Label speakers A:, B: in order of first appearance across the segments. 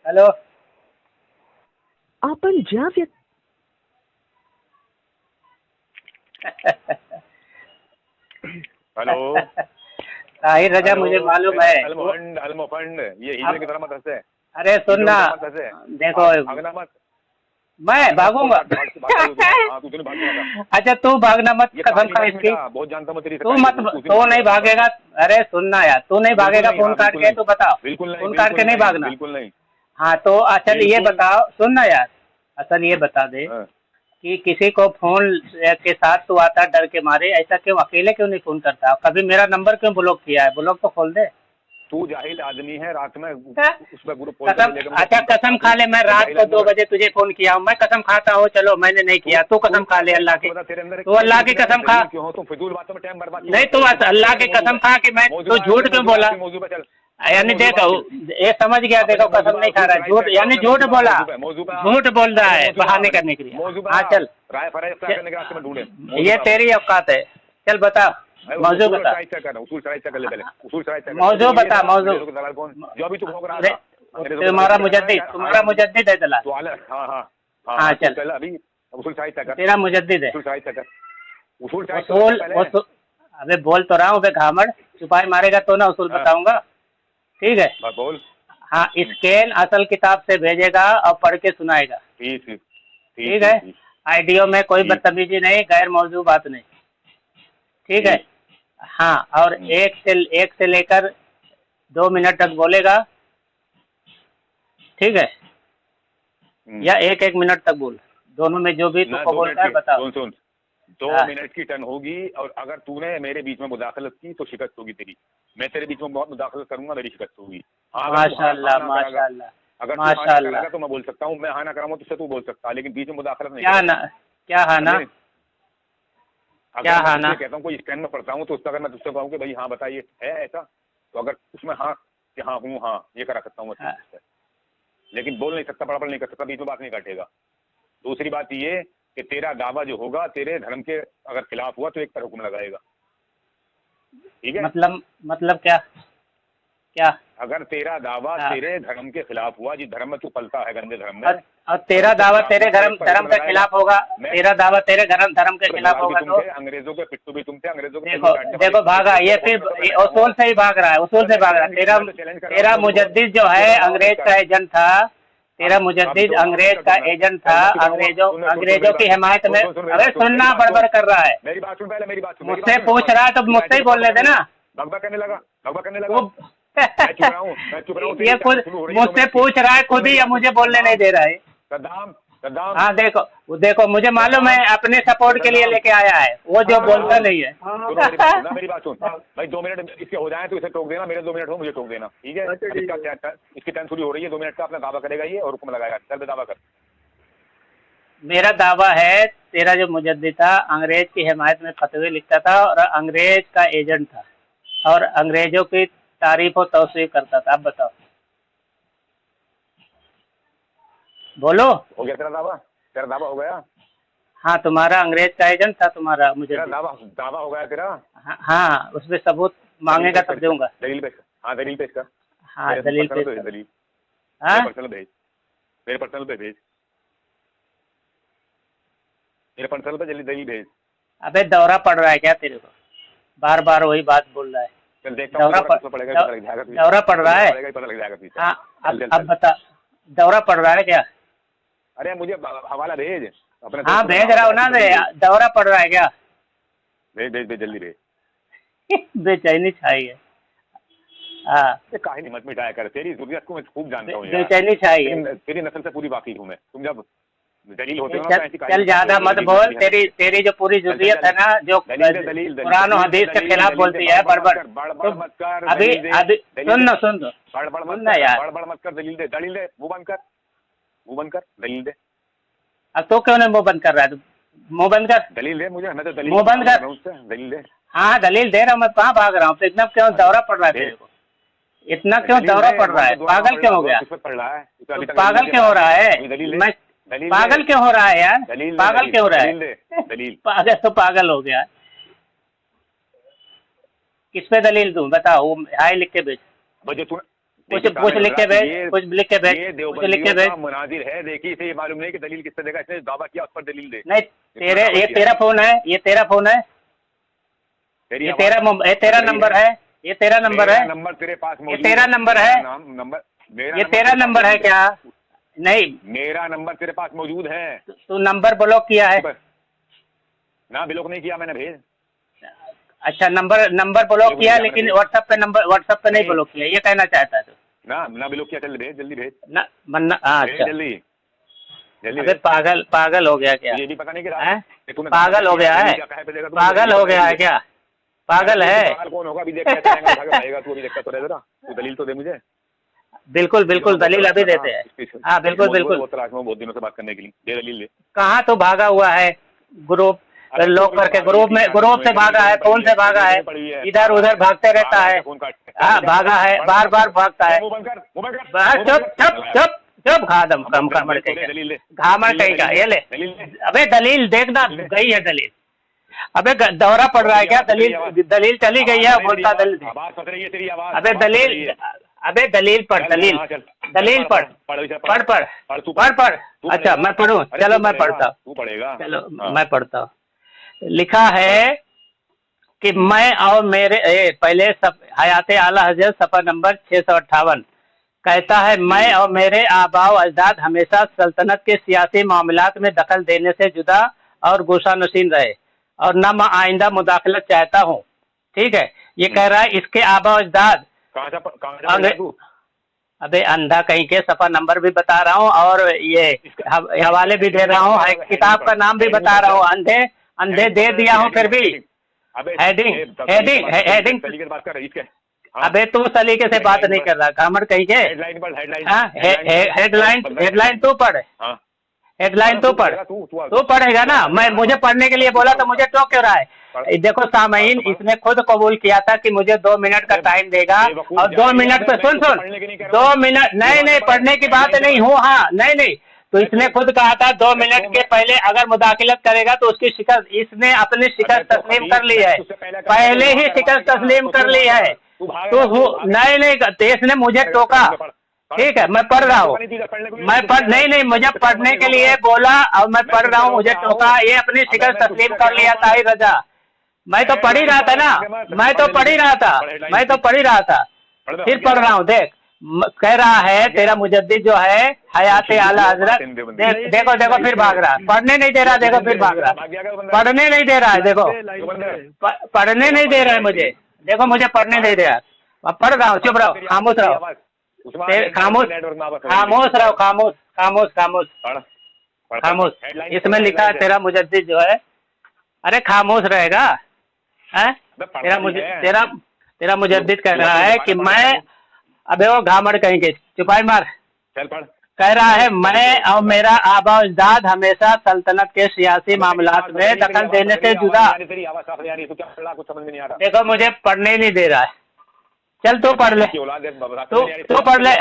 A: Hello.
B: आपण ज्या व्यक्ती
C: हेलो.
A: ताहिर रजा मुझे मालूम है.
C: अलमोफंड अलमोफंड ये हीरे की तरह मत हंसे.
A: अरे सुन ना, देखो
C: भागना मत.
A: मैं भागूंगा.
C: हाँ तू नहीं भागेगा.
A: अच्छा तू भागना मत, कसम खा इसकी.
C: बहुत जानता हूँ तेरी.
A: तू मत, तू नहीं भागेगा. अरे सुनना यार, तू नहीं भागेगा. फोन काट के तू बताओ.
C: बिल्कुल नहीं,
A: फोन काट के नहीं भागना.
C: बिल्कुल नहीं.
A: हाँ तो असल ये बताओ, सुनना यार, असल ये बता दे कि किसी को फोन के साथ तू आता डर के मारे, ऐसा क्यों, अकेले क्यों नहीं फोन करता? कभी मेरा नंबर क्यों ब्लॉक किया है? ब्लॉक तो खोल दे.
C: तू जाहिल आदमी है. रात में उसमें ग्रुप.
A: अच्छा कसम खा ले, मैं रात को 2 बजे तुझे फोन किया हूँ. मैं कसम खाता हूँ. चलो मैंने नहीं किया, तू कसम खा ले अल्लाह की. तू अल्लाह की कसम खा.
C: क्यों तुम फिजूल बातों में टाइम बर्बाद
A: नहीं तू अल्लाह की कसम खा कि मैं तो झूठ क्यों बोला. यानी देखो ये समझ गया. देखो कसम नहीं खा रहा है, झूठ यानी झूठ बोला, झूठ बोल रहा है बहाने करने के लिए. हाँ चल, ये तेरी औकात है. चल बता मौजू बता. मौजू बता. मौजू
C: जो अभी तू भोग रहा था.
A: तुम्हारा मुजद्दिद है दलाल. हाँ चल,
C: अभी उसूल साहित्य कर.
A: तेरा मुजद्दिद है.
C: उसूल.
A: अबे बोल तो रहा हूँ बे घामड़. छुपाई मारेगा तो ना उसूल बताऊंगा. ठीक है
C: बोल.
A: हाँ, स्कैन असल किताब से भेजेगा और पढ़ के सुनाएगा. ठीक है. आईडियो में कोई बदतमीजी नहीं, गैर मौजू बात नहीं. ठीक है. हाँ, और एक से लेकर 2 मिनट तक बोलेगा. ठीक है, या 1 मिनट तक बोल. दोनों में जो भी तुमको बोलता है बताओ.
C: सुन 2 मिनट की टर्न होगी और अगर तूने मेरे बीच में मुदाखलत की तो शिकस्त होगी तेरी. मैं तेरे बीच में बहुत मुदाखलत करूंगा, मेरी शिकस्त होगी.
A: माशाल्लाह माशाल्लाह.
C: अगर माशाल्लाह तो मैं बोल सकता हूँ. मैं हाँ ना कराऊंगा तुझसे तू बोल सकता, लेकिन बीच में मुदाखलत नहीं.
A: क्या हाँ ना.
C: अगर मैं कहता हूँ कोई स्कैन में पढ़ता हूँ तो उसका अगर मैं तुझसे कहूँ कि भाई हाँ बताइए है ऐसा, तो अगर उसमें हाँ कि हाँ हूँ, हाँ ये करा सकता हूँ मैं, लेकिन बोल नहीं सकता, पढ़ापढ़ नहीं कर सकता, बीच में बात नहीं काटेगा. दूसरी बात ये कि तेरा दावा जो होगा तेरे धर्म के अगर खिलाफ हुआ तो एक पर हुक्म लगाएगा. ठीक है.
A: मतलब क्या
C: अगर तेरा दावा तेरे धर्म के खिलाफ हुआ, जिस धर्म में तू पलता है, गंदे धर्म में,
A: और तेरा दावा तेरे धर्म के खिलाफ होगा. तेरा दावा तेरे धर्म के खिलाफ होगा तो
C: अंग्रेजों के पिट्टू भी तुम थे. अंग्रेजों के
A: देखो भागा. ये फिर उसूल से ही भाग रहा है. उसूल से भाग रहा है. तेरा मुजद्दिद जो है अंग्रेज का एजेंट था. तेरा मुजद्दिद अंग्रेज का एजेंट था. अंग्रेजों की हिमायत में. अरे सुनना, बड़बड़ कर रहा है.
C: मेरी बात सुन पहले. मेरी बात सुन.
A: मुझसे पूछ रहा है तो मुझसे ही बोलने देना.
C: भगवा करने लगा.
A: ये खुद मुझसे पूछ रहा है खुद ही, या मुझे बोलने नहीं दे रहा है.
C: सद्दाम.
A: हाँ देखो मुझे मालूम है अपने सपोर्ट के लिए लेके आया है. वो जो बोलता नहीं है.
C: मेरी बात सुन भाई. 2 मिनट इसके हो जाए तो इसे टोक देना. मेरे 2 मिनट हो, मुझे टोक देना. ठीक है. इसकी टर्न शुरू हो रही है. 2 मिनट का अपना दावा करेगा ये और हुक्म लगाएगा. चल दावा कर.
A: मेरा दावा है तेरा जो मुजद्दिद था अंग्रेज की हिमायत में फतवे लिखता था और अंग्रेज का एजेंट था और अंग्रेजों की तारीफ और तौसीफ करता था. अब बताओ, बोलो.
C: हो गया तेरा दावा? तेरा दावा हो गया?
A: हाँ, तुम्हारा अंग्रेज का एजेंट था. तुम्हारा मुझे
C: दावा हो गया तेरा?
A: हाँ, उसमें सबूत मांगेगा तब दूंगा.
C: दलील पेश कर. हाँ दलील पेश कर.
A: हाँ दलील पेश कर.
C: दलील पर्सनल भेज. मेरे पर्सनल पे भेज. मेरे पर्सनल पे जल्दी दलील भेज.
A: अबे दौरा पड़ रहा है क्या तेरे को? बार बार वही बात बोल रहा है. दौरा पड़ रहा है. हाँ अब बता, दौरा पड़ रहा है क्या?
C: अरे मुझे हवाला भेज अपने.
A: हाँ भेज रहा हूँ ना. दौरा पड़ रहा है क्या?
C: भेज जल्दी भेज.
A: बेचैनी छाई है. हाँ
C: कहानी मत मिटाया कर. तेरी ज़रूरत को मैं खूब जानता हूँ.
A: बेचैनी छाई है.
C: तेरी नस्ल से पूरी वाकिफ हूँ मैं. तुम जब दलील होते हो
A: चल ज्यादा मत बोल. तेरी जो पूरी ज़रूरत है ना, जो कुरान और हदीस के खिलाफ बोलती है, बड़बड़ मत कर. अभी सुन ना यार.
C: बड़बड़ मत कर. दलील दे. मुंह बंद कर. दलील दे.
A: अब तो क्यों नहीं मुंह बंद कर रहा है? मुंह बंद कर.
C: दलील दे मुझे. मैं तो दलील
A: मुंह बंद कर.
C: दलील दे.
A: हाँ दलील दे रहा हूँ. मैं कहाँ भाग रहा हूँ? तो इतना क्यों दौरा पड़ रहा है तेरे को? इतना क्यों दौरा पड़ रहा है? पागल क्यों हो गया? पागल क्यों हो रहा है? मैं पागल क्यों हो रहा है यार? पागल क्यों हो रहा है? पागल तो पागल हो गया. किस पे दलील दूं बताओ? हाय लिख के भेज. कुछ लिख के भेज, कुछ लिख के भेज,
C: ये
A: कुछ लिख के भेज।
C: मुनाजिर है, देखिए इसे ये मालूम नहीं कि दलील किससे देगा, इसने दावा किया उस पर दलील दे।
A: नहीं ये तेरा फोन है, ये तेरा फोन है, ये तेरा नंबर है, ये तेरा नंबर है,
C: नंबर तेरे पास
A: ये तेरा नंबर है,
C: नंबर
A: ये तेरा नंबर है क्या? नहीं,
C: मेरा नंबर तेरे पास मौजूद है।
A: तू नंबर ब्लॉक किया है
C: ना? ब्लॉक नहीं किया मैंने, भेज।
A: अच्छा, नंबर ब्लॉक किया, लेकिन व्हाट्सएप पे नहीं ब्लॉक किया, ये कहना चाहता है तू?
C: ना ब्लॉक किया, चल भेज, जल्दी भेज
A: ना। अच्छा,
C: जल्दी
A: अबे पागल हो गया क्या?
C: ये भी पता नहीं कि
A: पागल हो गया है, पागल हो गया है क्या? पागल है?
C: कौन होगा? अभी देख रहेगा तू, अभी देखता तो रह जरा, तू दलील तो दे मुझे।
A: बिल्कुल दलील अभी देते हैं। हाँ बिल्कुल।
C: बहुत दिनों से बात करने के लिए दे दलील दे।
A: कहाँ तो भागा हुआ है? ग्रुप लॉक करके ग्रुप से भागा है, फोन से भागा है, इधर उधर भागते रहता है। हाँ भागा है, बार भागता है। चुप खादम कम घामड़ कहीं का। ये ले, अबे दलील देखना, गई है दलील। अबे दौरा पड़ रहा है क्या? दलील चली गई है, बोलता दलील। अबे दलील पढ़, दलील पढ़। अच्छा मैं पढ़ूं? चलो मैं पढ़ता हूँ, चलो मैं पढ़ता हूँ। लिखा है कि मैं और मेरे पहले हयात आला हजरत सफ़ा नंबर 658 कहता है, मैं और मेरे आबाओ अजदाद हमेशा सल्तनत के सियासी मामलात में दखल देने से जुदा और गोशानशीन रहे और न मैं आइंदा मुदाखलत चाहता हूँ। ठीक है, ये कह रहा है इसके आबाओ अजदाद। अबे अंधा कहीं के, सफ़ा नंबर भी बता रहा हूँ और ये हवाले भी दे रहा हूँ, किताब का नाम भी बता रहा हूँ। अंधे दे दिया हूँ फिर भी। हेडिंग। अबे तू सलीके से बात नहीं कर रहा, कामड़ कहीं के। हेडलाइन तू पढ़, हेडलाइन तू पढ़, तू पढ़ेगा ना। मुझे पढ़ने के लिए बोला तो मुझे टोक क्यों रहा है? देखो सामईन, इसने खुद कबूल किया था कि मुझे 2 मिनट का टाइम देगा और 2 मिनट पे सुन 2 मिनट नहीं पढ़ने की बात नहीं हूँ। हाँ नहीं, तो इसने खुद कहा था 2 मिनट के पहले अगर मुदाखलत करेगा तो उसकी शिकस्त, इसने अपनी शिकस्त तस्लीम कर ली है, पहले ही शिकस्त तस्लीम कर ली है। तो नहीं, इसने मुझे टोका। ठीक है, मैं पढ़ रहा हूँ, नहीं मुझे पढ़ने के लिए बोला और मैं पढ़ रहा हूँ, मुझे टोका। ये अपनी शिकस्त तस्लीम कर लिया ताहिर रजा। मैं तो पढ़ ही रहा था ना, मैं तो पढ़ ही रहा था, फिर पढ़ रहा हूँ। देख, कह रहा है तेरा मुजद्दिद जो है हयात आला हजरत, देखो फिर भाग रहा, पढ़ने नहीं दे रहा, देखो फिर भाग रहा, पढ़ने नहीं दे रहा है, देखो पढ़ने नहीं दे रहा है मुझे, देखो मुझे पढ़ने नहीं दे रहा। पढ़ रहा हूँ, चुप रहो, खामोश रहो, खामोश। इसमें लिखा है तेरा मुजद्दिद जो है, अरे खामोश रहेगा है? तेरा मुजद्दिद कह रहा है कि मैं, अबे वो घामड़ कहीं के, चुपाई मार। कह रहा है मैं और मेरा आबा अजदाद हमेशा सल्तनत के सियासी मामलात में दखल देने से जुदा। देखो मुझे पढ़ने नहीं दे रहा है, चल तू पढ़ ले, तू पढ़ ले।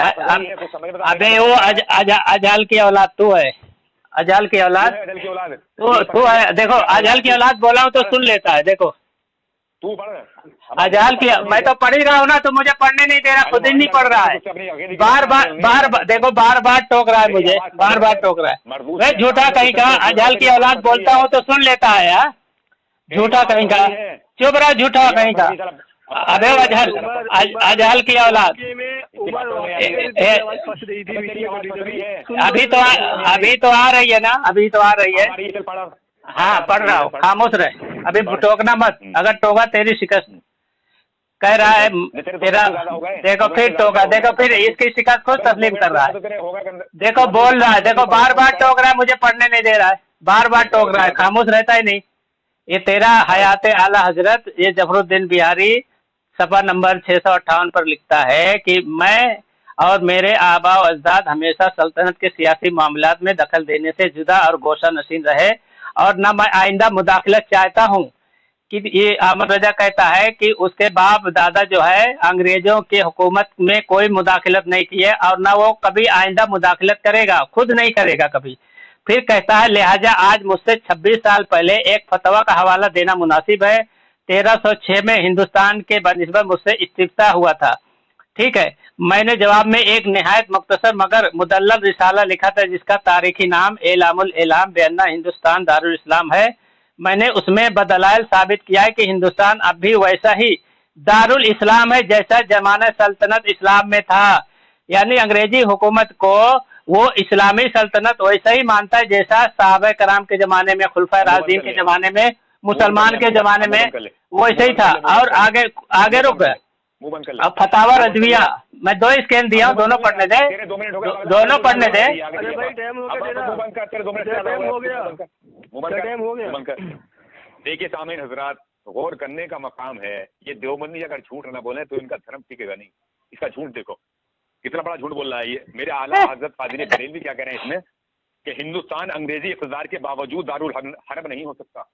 A: अबे वो अजाल की औलाद तू है, अजाल की औलाद तू है। देखो अजाल की औलाद बोला हूँ तो सुन लेता है। देखो
C: तू पढ़,
A: अजाल की, मैं तो पढ़ ही रहा हूँ ना, तो मुझे पढ़ने नहीं दे रहा, खुद ही नहीं पढ़ रहा है। बार देखो बार टोक रहा है मुझे, बार टोक रहा है। मैं झूठा कहीं का, अजाल की औलाद बोलता हूँ तो सुन लेता है यार, झूठा कहीं का, चुप रहा, झूठा कहीं का। अबे अजाल की औलाद, अभी तो आ रही है ना, अभी तो आ रही है। हाँ पढ़ रहा हूँ, खामोश रहे, अभी टोकना मत, अगर टोका तेरी शिकस्त। कह रहा है तेरा, देखो फिर टोका, देखो फिर इसकी शिकस्त खुद तस्लीम कर रहा है। देखो बोल रहा है, देखो बार टोक रहा है, मुझे पढ़ने नहीं दे रहा है, बार टोक रहा है, खामोश रहता ही नहीं। ये तेरा हयात आला हजरत, ये जफरुद्दीन बिहारी सफ़ा नंबर 658 पर लिखता है कि मैं और मेरे आबा व अजदाद हमेशा सल्तनत के सियासी मामलात में दखल देने से जुदा और गोशा नशीन रहे और न मैं आइंदा मुदाखलत चाहता हूँ। कि ये अहमद रजा कहता है कि उसके बाप दादा जो है अंग्रेजों की हुकूमत में कोई मुदाखलत नहीं की है और न वो कभी आइंदा मुदाखलत करेगा, खुद नहीं करेगा कभी। फिर कहता है लिहाजा आज मुझसे 26 साल पहले एक फतवा का हवाला देना मुनासिब है। 1306 में हिंदुस्तान के बनिस्बत मुझसे इस्तिफ्ता हुआ था। ठीक है। मैंने जवाब में एक निहायत मुख्तसर मगर मुदल्लल रिसाला लिखा था जिसका तारीखी नाम एलामुल एलाम बेअन्ना हिंदुस्तान दारुल इस्लाम है। मैंने उसमें बदलाइल साबित किया है कि हिंदुस्तान अब भी वैसा ही दारुल इस्लाम है जैसा जमाना सल्तनत इस्लाम में था। यानी अंग्रेजी हुकूमत को वो इस्लामी सल्तनत वैसा ही मानता है जैसा सहाबा कराम के जमाने में, खुलफाए राशिदीन के जमाने में, मुसलमान के जमाने में वैसे ही था। और आगे आगे रुक गए। अब फतावा रजविया मैं 2 स्कैन दिया हूँ, दोनों पढ़ने दे, दोनों पढ़ने दे।
C: देखिए सामीन हजरात, गौर करने का मकाम है। ये देवबंदी अगर झूठ ना बोले तो इनका धर्म टिकेगा नहीं। इसका झूठ देखो कितना बड़ा झूठ बोल रहा है ये। मेरे आला हजरत कादिर बरेलवी क्या कह रहे हैं इसमें कि हिंदुस्तान अंग्रेजी इक़्तिदार के बावजूद दारुल हर्ब नहीं हो सकता।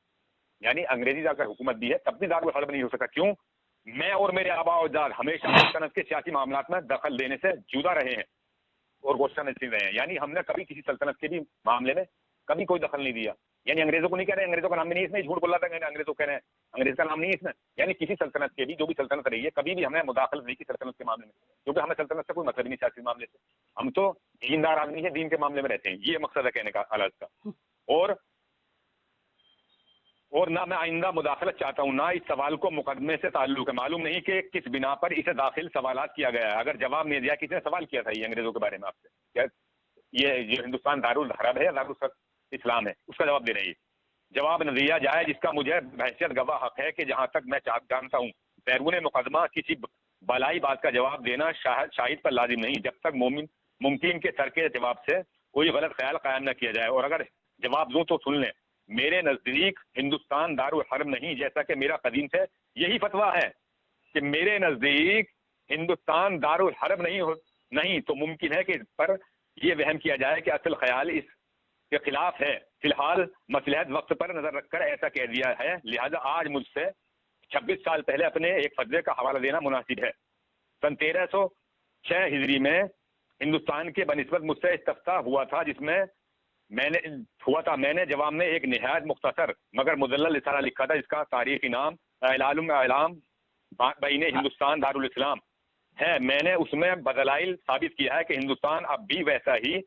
C: यानी अंग्रेजी जाकर हुकूमत दी है तब भी दारुल हर्ब नहीं हो सकता। क्यों? मैं और मेरे आबा अजदाद हमेशा सल्तनत के सियासी मामलात में दखल देने से जुदा रहे हैं और गोश्ता नसीब रहे हैं। यानी हमने कभी किसी सल्तनत के भी मामले में कभी कोई दखल नहीं दिया। यानी अंग्रेजों को नहीं कह रहे, अंग्रेजों का नाम भी नहीं इसमें, झूठ बोल रहा था अंग्रेजों कह रहे हैं, अंग्रेज का नाम नहीं है इसमें। यानी किसी सल्तनत के भी, जो भी सल्तनत रही है, कभी भी हमने मुदाखलत नहीं की सल्तनत के मामले में, क्योंकि हमें सल्तनत से कोई मतलब नहीं सियासी मामले से। हम तो दीनदार आदमी है, दीन के मामले में रहते हैं। ये मकसद है कहने का अलग का। और ना मैं आइंदा मुदाखलत चाहता हूँ, ना इस सवाल को मुकदमे से ताल्लुक है। मालूम नहीं कि किस बिना पर इसे दाखिल सवालात किया गया है। अगर जवाब नहीं दिया, किसने सवाल किया था ये अंग्रेजों के बारे में आपसे, क्या ये जो हिंदुस्तान दारुल हर्ब है या दारुल इस्लाम है, उसका जवाब दे रहे हैं। जवाब न दिया जाए जिसका मुझे बहसियत गवाह हक है कि जहाँ तक मैं जानता हूँ बैरून मुकदमा किसी बलाई बात का जवाब देना शाहिद पर लाजिम नहीं, जब तक मुमकिन के सर के जवाब से कोई गलत ख्याल कायम न किया जाए। और अगर जवाब दूं तो सुन लें, मेरे नजदीक हिंदुस्तान दारुल हर्ब नहीं, जैसा कि मेरा कदीम से यही फतवा है कि मेरे नजदीक हिंदुस्तान दारुल हर्ब नहीं तो मुमकिन है कि पर यह वहम किया जाए कि असल ख्याल इसके खिलाफ है। फिलहाल मसलहत वक्त पर नजर रखकर ऐसा कह दिया है, लिहाजा आज मुझसे 26 साल पहले अपने एक फतवे का हवाला देना मुनासिब है। सन 1306 हिजरी में हिंदुस्तान के बनिस्बत मुझसे इस्तफ्ता हुआ था, जिसमें मैंने जवाब में एक निहायत मुख्तसर मगर मुदल्लल रिसाला लिखा था, जिसका तारीखी नाम एलाम बैन हिंदुस्तान दारुल इस्लाम है। मैंने उसमें बदलाइल साबित किया है कि हिंदुस्तान अब भी वैसा ही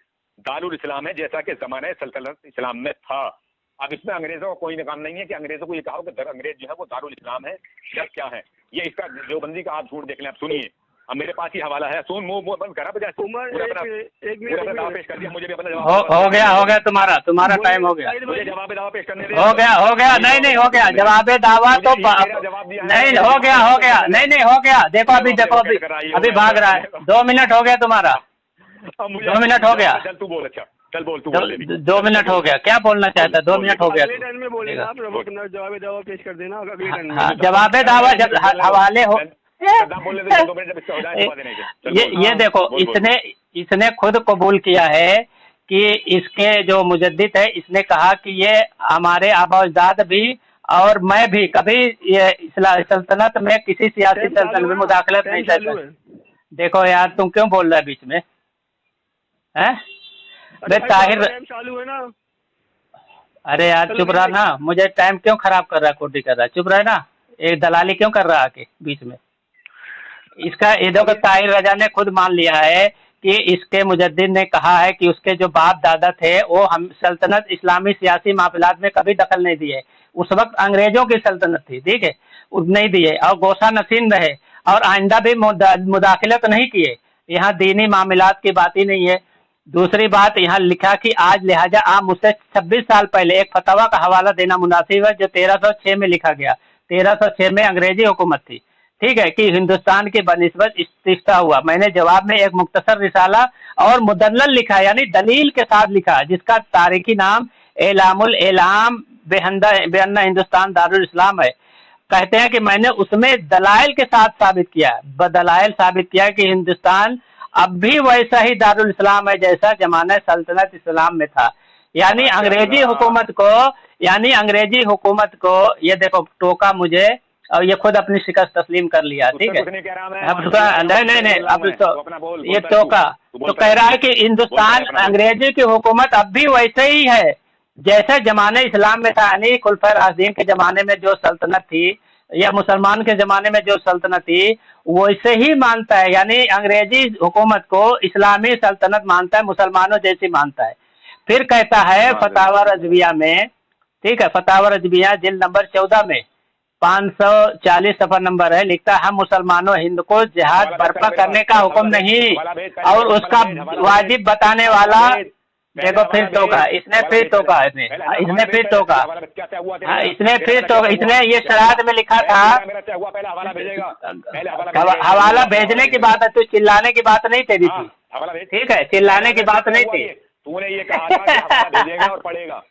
C: दारुल इस्लाम है जैसा कि ज़माने सल्तनत इस्लाम में था। अब इसमें अंग्रेजों का कोई काम नहीं है कि अंग्रेजों को ये कहा कि अंग्रेज जो है वो दारुल इस्लाम है या क्या है। ये इसका देवबंदी का आप झूठ देख लें। आप सुनिए, अब मेरे पास ही हवाला है, सुन मुंह बंद करा बजाय दावा पेश कर दिया। मुझे भी अपना जवाब
A: हो गया तुम्हारा टाइम हो गया।
C: मुझे जवाब दावा पेश करने दे।
A: हो गया नहीं हो गया जवाब दावा तो नहीं हो गया नहीं हो गया। देखो अभी भाग रहा है। 2 मिनट हो गया तुम्हारा, 2 मिनट हो गया।
C: चल तू बोल, अच्छा चल बोल, तू बोल।
A: 2 मिनट हो गया, क्या बोलना चाहता है? 2 मिनट हो गया।
B: जवाब दावा पेश कर देना।
A: जवाब दावा जब हवाले हो ये देखो, इसने खुद कबूल किया है कि इसके जो मुजद्दिद है, इसने कहा कि ये हमारे आबा अजदाद भी और मैं भी कभी ये सल्तनत में किसी सियासी सल्तनत में मुदाखलत नहीं करता। देखो यार, तुम क्यों बोल रहा है बीच में? हैं? ताहिर
B: चालू है ना।
A: अरे यार चुप रहा ना, मुझे टाइम क्यों खराब कर रहा है, कोटी कर रहा है। चुप रहा है ना, एक दलाली क्यों कर रहा है आके बीच में? इसका ईदों का ताहिर रजा ने खुद मान लिया है कि इसके मुजद्दिद ने कहा है कि उसके जो बाप दादा थे वो हम सल्तनत इस्लामी सियासी मामलात में कभी दखल नहीं दिए। उस वक्त अंग्रेजों की सल्तनत थी, ठीक है, नहीं दिए और गोसा नसीन रहे और आइंदा भी मुदाखलत नहीं किए। यहाँ दीनी मामलात की बात ही नहीं है। दूसरी बात, यहाँ लिखा कि आज लिहाजा आप मुझसे 26 साल पहले एक फतवा का हवाला देना मुनासिब है जो 1306 में लिखा गया। 1306 में अंग्रेजी हुकूमत थी, ठीक है, कि हिंदुस्तान के बनिस्बत इस्तिफ्ता हुआ। मैंने जवाब में एक मुख्तसर रिसाला और मुदल्लल लिखा, यानी दलील के साथ लिखा, जिसका तारीखी नाम एलामुल एलाम बेअन्ना हिंदुस्तान दारुल इस्लाम है। कहते हैं कि मैंने उसमें दलाइल के साथ साबित किया कि हिंदुस्तान अब भी वैसा ही दारुल इस्लाम है जैसा जमाना सल्तनत इस्लाम में था। यानी अंग्रेजी हुकूमत को ये देखो टोका मुझे, और ये खुद अपनी शिकस्त तस्लीम कर लिया, ठीक है। नहीं अब तो ये टोका तो कह रहा है कि हिंदुस्तान अंग्रेजी की हुकूमत अब भी वैसे ही है जैसे जमाने इस्लाम में था। यानी खुलफाए राशिदीन के जमाने में जो सल्तनत थी या मुसलमान के जमाने में जो सल्तनत थी वैसे ही मानता है, यानी अंग्रेजी हुकूमत को इस्लामी सल्तनत मानता है, मुसलमानों जैसी मानता है। फिर कहता है फतावा रजविया में, ठीक है, फतावा रजविया जिल्द नंबर 14 में 540 सफर नंबर है, लिखता है हम मुसलमानों हिंद को जिहाद बर्पा करने का हुक्म नहीं और उसका वाजिब बताने वाला। देखो फिर टोका इसने, फिर टोका इसने फिर टोका, इसने फिर टोका, इसने ये शराद में लिखा था। हवाला भेजने की बात है, तू चिल्लाने की बात नहीं तेरी थी, ठीक है, चिल्लाने की बात नहीं थी।
C: तूने ये कहा था कि हवाला भेजेगा और पढ़ेगा।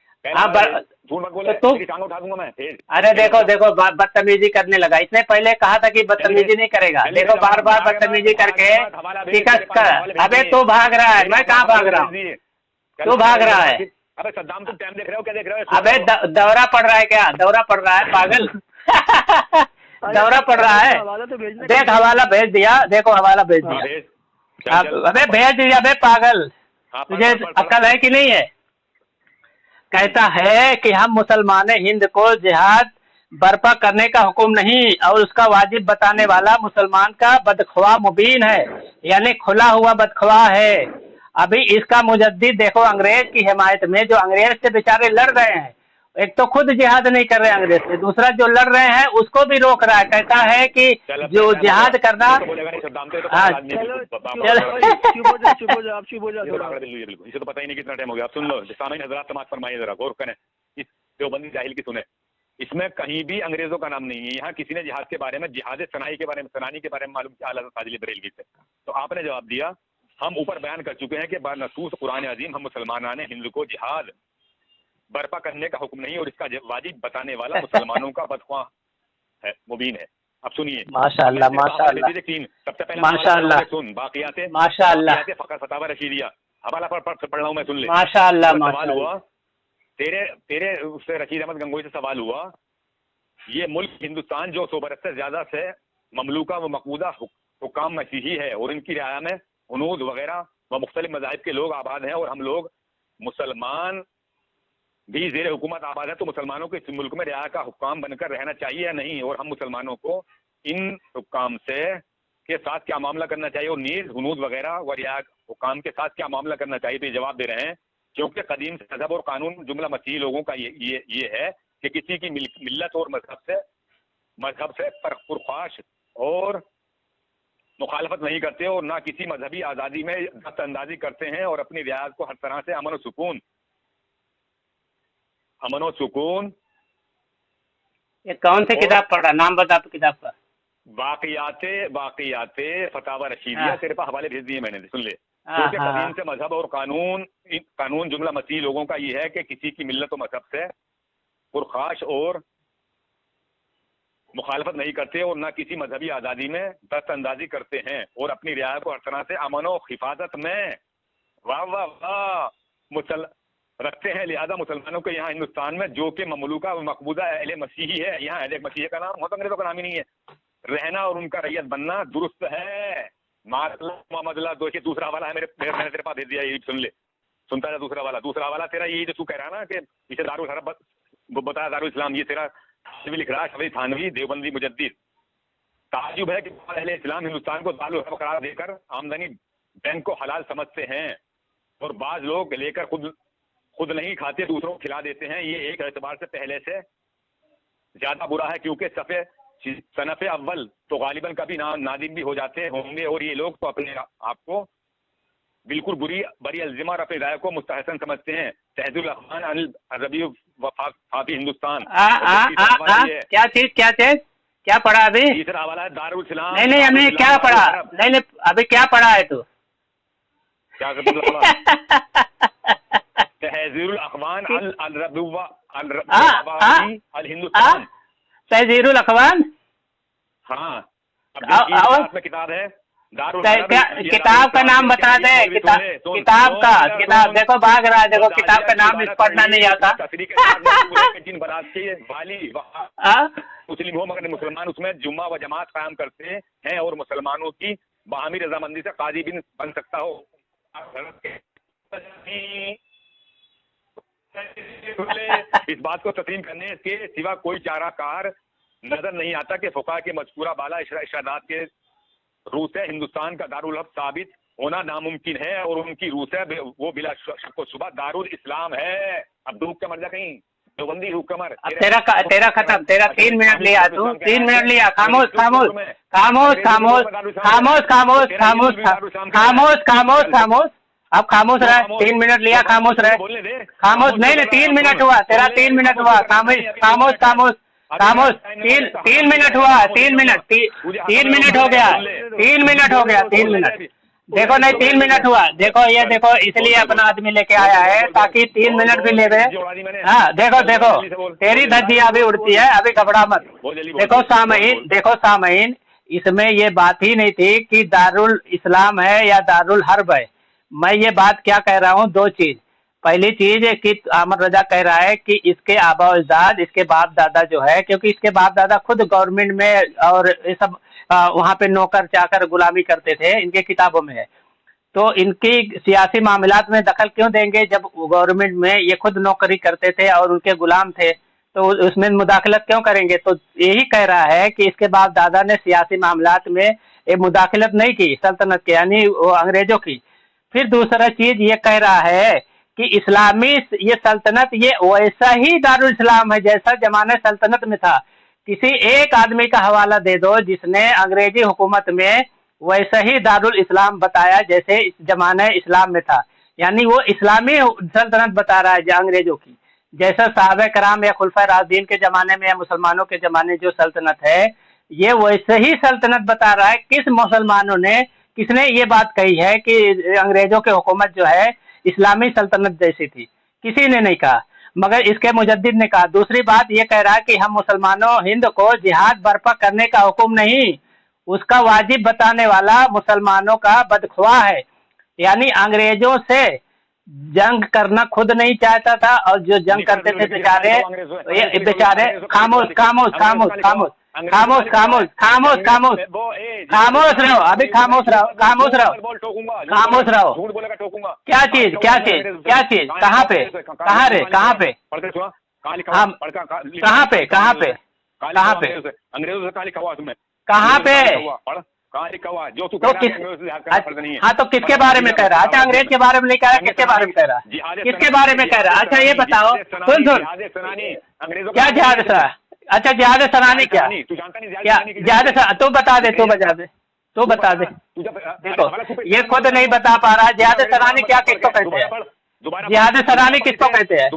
A: अरे देखो देखो बदतमीजी करने लगा, इसने पहले कहा था कि बदतमीजी नहीं करेगा, देखो बार बार बदतमीजी करके शिकस्त कर। अबे तू भाग रहा है, मैं कहाँ भाग रहा हूँ, तू भाग रहा है।
C: अबे सद्दाम तुम टाइम देख रहे हो, क्या देख रहे हो?
A: अबे दौरा पड़ रहा है क्या, दौरा पड़ रहा है पागल दौरा पड़ रहा है। देख हवाला भेज दिया, देखो हवाला भेज दिया। अबे भेज दिया बे पागल, तुझे अक्ल है कि नहीं है। कहता है कि हम मुसलमान हिंद को जिहाद बर्पा करने का हुक्म नहीं और उसका वाजिब बताने वाला मुसलमान का बदख्वाह मुबीन है, यानी खुला हुआ बदख्वाह है। अभी इसका मुजद्दिद देखो अंग्रेज की हिमायत में, जो अंग्रेज से बेचारे लड़ रहे हैं, एक तो खुद जिहाद नहीं कर रहे हैं अंग्रेज से, दूसरा जो लड़ रहे हैं उसको भी रोक रहा है। कहता है कि जो जिहाद करना,
C: इसे तो पता ही नहीं कितना टाइम हो गया। आप सुन लो सामईन हज़रात, समाअत फरमाइए, जरा गौर करें, इस देवबंदी जाहिल की सुने। इसमें कहीं भी अंग्रेजों का नाम नहीं है। यहाँ किसी ने जिहाद के बारे में, जिहाद सनाई के बारे में, सनानी के बारे में मालूम किया आला फाजिल बरेलवी से, तो आपने जवाब दिया हम ऊपर बयान कर चुके हैं कि बानसूस कुरान अजीम हम मुसलमानान हिंद को जिहाद बर्पा करने का हुक्म नहीं और इसका वाजिब बताने वाला मुसलमानों का बदख्वाह है, मुबीन है। अब सुनिए,
A: माशाअल्लाह माशाअल्लाह,
C: सबसे पहले
A: माशाअल्लाह
C: सुन बाक़ियाते,
A: माशाअल्लाह,
C: फ़क़त फतावा रशीदिया हवाला पढ़ रहा हूँ मैं, सुन ले।
A: माशाअल्लाह
C: सवाल हुआ तेरे उससे रशीद अहमद गंगोई से सवाल हुआ, ये मुल्क हिंदुस्तान जो 100 बरस से ज्यादा से ममलूका व मकबूदा हुकाम मसीही है और इनकी रियाया में हुनूद वगैरह व मुख्तलिफ मज़ाहिब के लोग आबाद हैं और हम लोग मुसलमान भी ज़ेर हुकूमत आबाद है, तो मुसलमानों को इस मुल्क में रियाया का हुक्म बनकर रहना चाहिए या नहीं, और हम मुसलमानों को इन हुक्म से के साथ क्या मामला करना चाहिए और नीज़ हुनूद वगैरह व रियाया हुक्म के साथ क्या मामला करना चाहिए। तो ये जवाब दे रहे हैं क्योंकि कदीम से मजहब और कानून जुमला मसीही लोगों का ये है कि किसी की मिल्लत और मजहब से पुरख्वाश और मुखालफत नहीं करते और ना किसी मजहबी आज़ादी में दस्त अंदाजी करते हैं और अपनी रियायत को हर तरह से अमन और सुकून।
A: ये कौन सी किताब पढ़ रहा, नाम बता किताब का।
C: बाक़ियाते फतावा रशीदिया, तेरे पास हवाले भेज दिए मैंने, सुन ले। क्योंकि कदीम से मजहब और कानून जुमला मसीही लोगों का ये है कि किसी की मिल्लत और मजहब से पुरख्वाश और मुखालफत नहीं करते और ना किसी मजहबी आज़ादी में दस्त अंदाजी करते हैं और अपनी रियायत को हर तरह से अमन और हिफाजत में वाह वाह वाह रखते हैं। लिहाजा मुसलमानों के यहाँ हिंदुस्तान में जो कि ममलूका व मकबूदा अहले मसीही है, यहाँ अहले मसीही का नाम होता, अंग्रेजों का नाम ही नहीं है, रहना और उनका रैयत बनना दुरुस्त है। मामला दूसरा वाला है मैंने तेरे पास भेज दिया, ये सुन ले, सुनता है। दूसरा वाला तेरा यही जो तू कह रहा ना कि इसे दारुल हरब बताया दारुल इस्लाम, ये तेरा लिख रहा है थानवी देवबंदी मुजद्दिद। ताजुब है कि अहले इस्लाम हिंदुस्तान को दारुल हरब करार देकर आमदनी बैंक को हलाल समझते हैं और बाज लोग लेकर खुद नहीं खाते, दूसरों को खिला देते हैं। ये एक एतबार से पहले से ज्यादा बुरा है क्योंकि सनफ़े अव्वल तो गालिबन कभी नादिम भी हो जाते होंगे और ये लोग तो अपने आप को बिल्कुल बरी अल्जिमा और अपने राय को मुस्तहसन समझते हैं। तहज़ुल अखबान अरबी वफाकी हिंदुस्तान।
A: क्या पढ़ा अभी?
C: तीसरा हवाला है दारुल इस्लाम।
A: नहीं अभी क्या पढ़ा? नहीं अभी क्या पढ़ा है तू?
C: क्या तहज़ीरुल अखबान अल हिंदुस्तान,
A: तहज़ीरुल अखबान।
C: हाँ,
A: और
C: किताब है
A: किताब का नाम बता दे, किताब देखो भाग रहा है, देखो किताब का नाम पढ़ना नहीं आता।
C: मुस्लिम हो मगर मुसलमान उसमें जुम्मा व जमात कायम करते हैं और मुसलमानों की बाहमी रजामंदी से काजी भी बन सकता हो। इस बात को तस्लीम करने के सिवा कोई चाराकार नजर नहीं आता कि फुका के मजकूरा बाला इरशादात के रूह से हिंदुस्तान का दारुल हक साबित होना नामुमकिन है और उनकी रूह से वो बिला शक व शुबा दारुल इस्लाम है। अब डूब के मर जा कहीं, देवबंदी डूब के मर।
A: तेरा खत्म, तेरा 3 मिनट लिया तू, 3 मिनट लिया। खामोश खामोश खामोश खामोश खामोश खामोश खामोश खामोश खामोश खामोश। अब खामोश रहे, 3 मिनट लिया, खामोश रहे, खामोश। नहीं 3 मिनट हुआ तेरा, 3 मिनट हुआ। खामोश खामोश खामोश खामोश। 3 मिनट हुआ, 3 मिनट 3 मिनट हो गया, 3 मिनट हो गया, 3 मिनट। देखो नहीं 3 मिनट हुआ। देखो ये देखो, इसलिए अपना आदमी लेके आया है ताकि 3 मिनट भी ले गए। हाँ देखो देखो, तेरी धज्जियां भी उड़ती है, अभी घबरा मत। देखो सामईन, इसमें ये बात ही नहीं थी कि दारुल इस्लाम है या दारुल हर्ब है। मैं ये बात क्या कह रहा हूँ, 2 चीज। पहली चीज कि अहमद रजा कह रहा है कि इसके आबा अजदाद, इसके बाप दादा जो है, क्योंकि इसके बाप दादा खुद गवर्नमेंट में और ये सब वहाँ पे नौकर चाकर गुलामी करते थे, इनके किताबों में है। तो इनकी सियासी मामलात में दखल क्यों देंगे जब गवर्नमेंट में ये खुद नौकरी करते थे और उनके गुलाम थे, तो उसमें मुदाखलत क्यों करेंगे। तो यही कह रहा है कि इसके बाप दादा ने सियासी मामलात में ये मुदाखलत नहीं की सल्तनत के, यानी वो अंग्रेजों की। फिर दूसरा चीज ये कह रहा है कि इस्लामी ये सल्तनत ये वैसा ही दारुल इस्लाम है जैसा जमाने सल्तनत में था। किसी एक आदमी का हवाला दे दो जिसने अंग्रेजी हुकूमत में वैसा ही दारुल इस्लाम बताया जैसे इस जमाने इस्लाम में था, यानी वो इस्लामी सल्तनत बता रहा है अंग्रेजों की। जैसा साहबे कराम या खुलफा राशिदीन के जमाने में या मुसलमानों के जमाने जो सल्तनत है, ये वैसे ही सल्तनत बता रहा है। किस मुसलमानों ने, किसने ये बात कही है कि अंग्रेजों की हुकूमत जो है इस्लामी सल्तनत जैसी थी? किसी ने नहीं कहा, मगर इसके मुजद्दिद ने कहा। दूसरी बात ये कह रहा है कि हम मुसलमानों हिंद को जिहाद बर्पा करने का हुक्म नहीं, उसका वाजिब बताने वाला मुसलमानों का बदख्वाह है। यानी अंग्रेजों से जंग करना खुद नहीं चाहता था, और जो जंग करते थे बेचारे खामोश खामोश खामोश खामोश खामोश खामोश खामोश खामोश खामोश रहो, अभी खामोश रहो, खामोश रहो, खामोश रहो। क्या चीज क्या चीज क्या चीज, कहाँ पे, कहाँ रे, कहाँ पे, हम कहाँ पे, कहाँ पे, कहाँ पे,
C: अंग्रेजों से कहाँ लिखा हुआ तुम्हें,
A: कहाँ पे,
C: कहाँ लिखा हुआ जो तू
A: तो किस, हाँ तो किसके बारे में कह रहा है? अच्छा अंग्रेज के बारे में नहीं कह रहा, किसके बारे में कह रहा है, किसके बारे में कह रहा है? अच्छा ये बताओ, सुन क्या जिहाद सरानी, अच्छा जिहाद सरानी क्या, क्या जिहाद, तू बता दे, तू बता दे, तू बता दे। देखो ये खुद नहीं बता पा रहा, जिहाद सरानी क्या किसको कहते हैं, जिहाद सरानी किसको कहते हैं?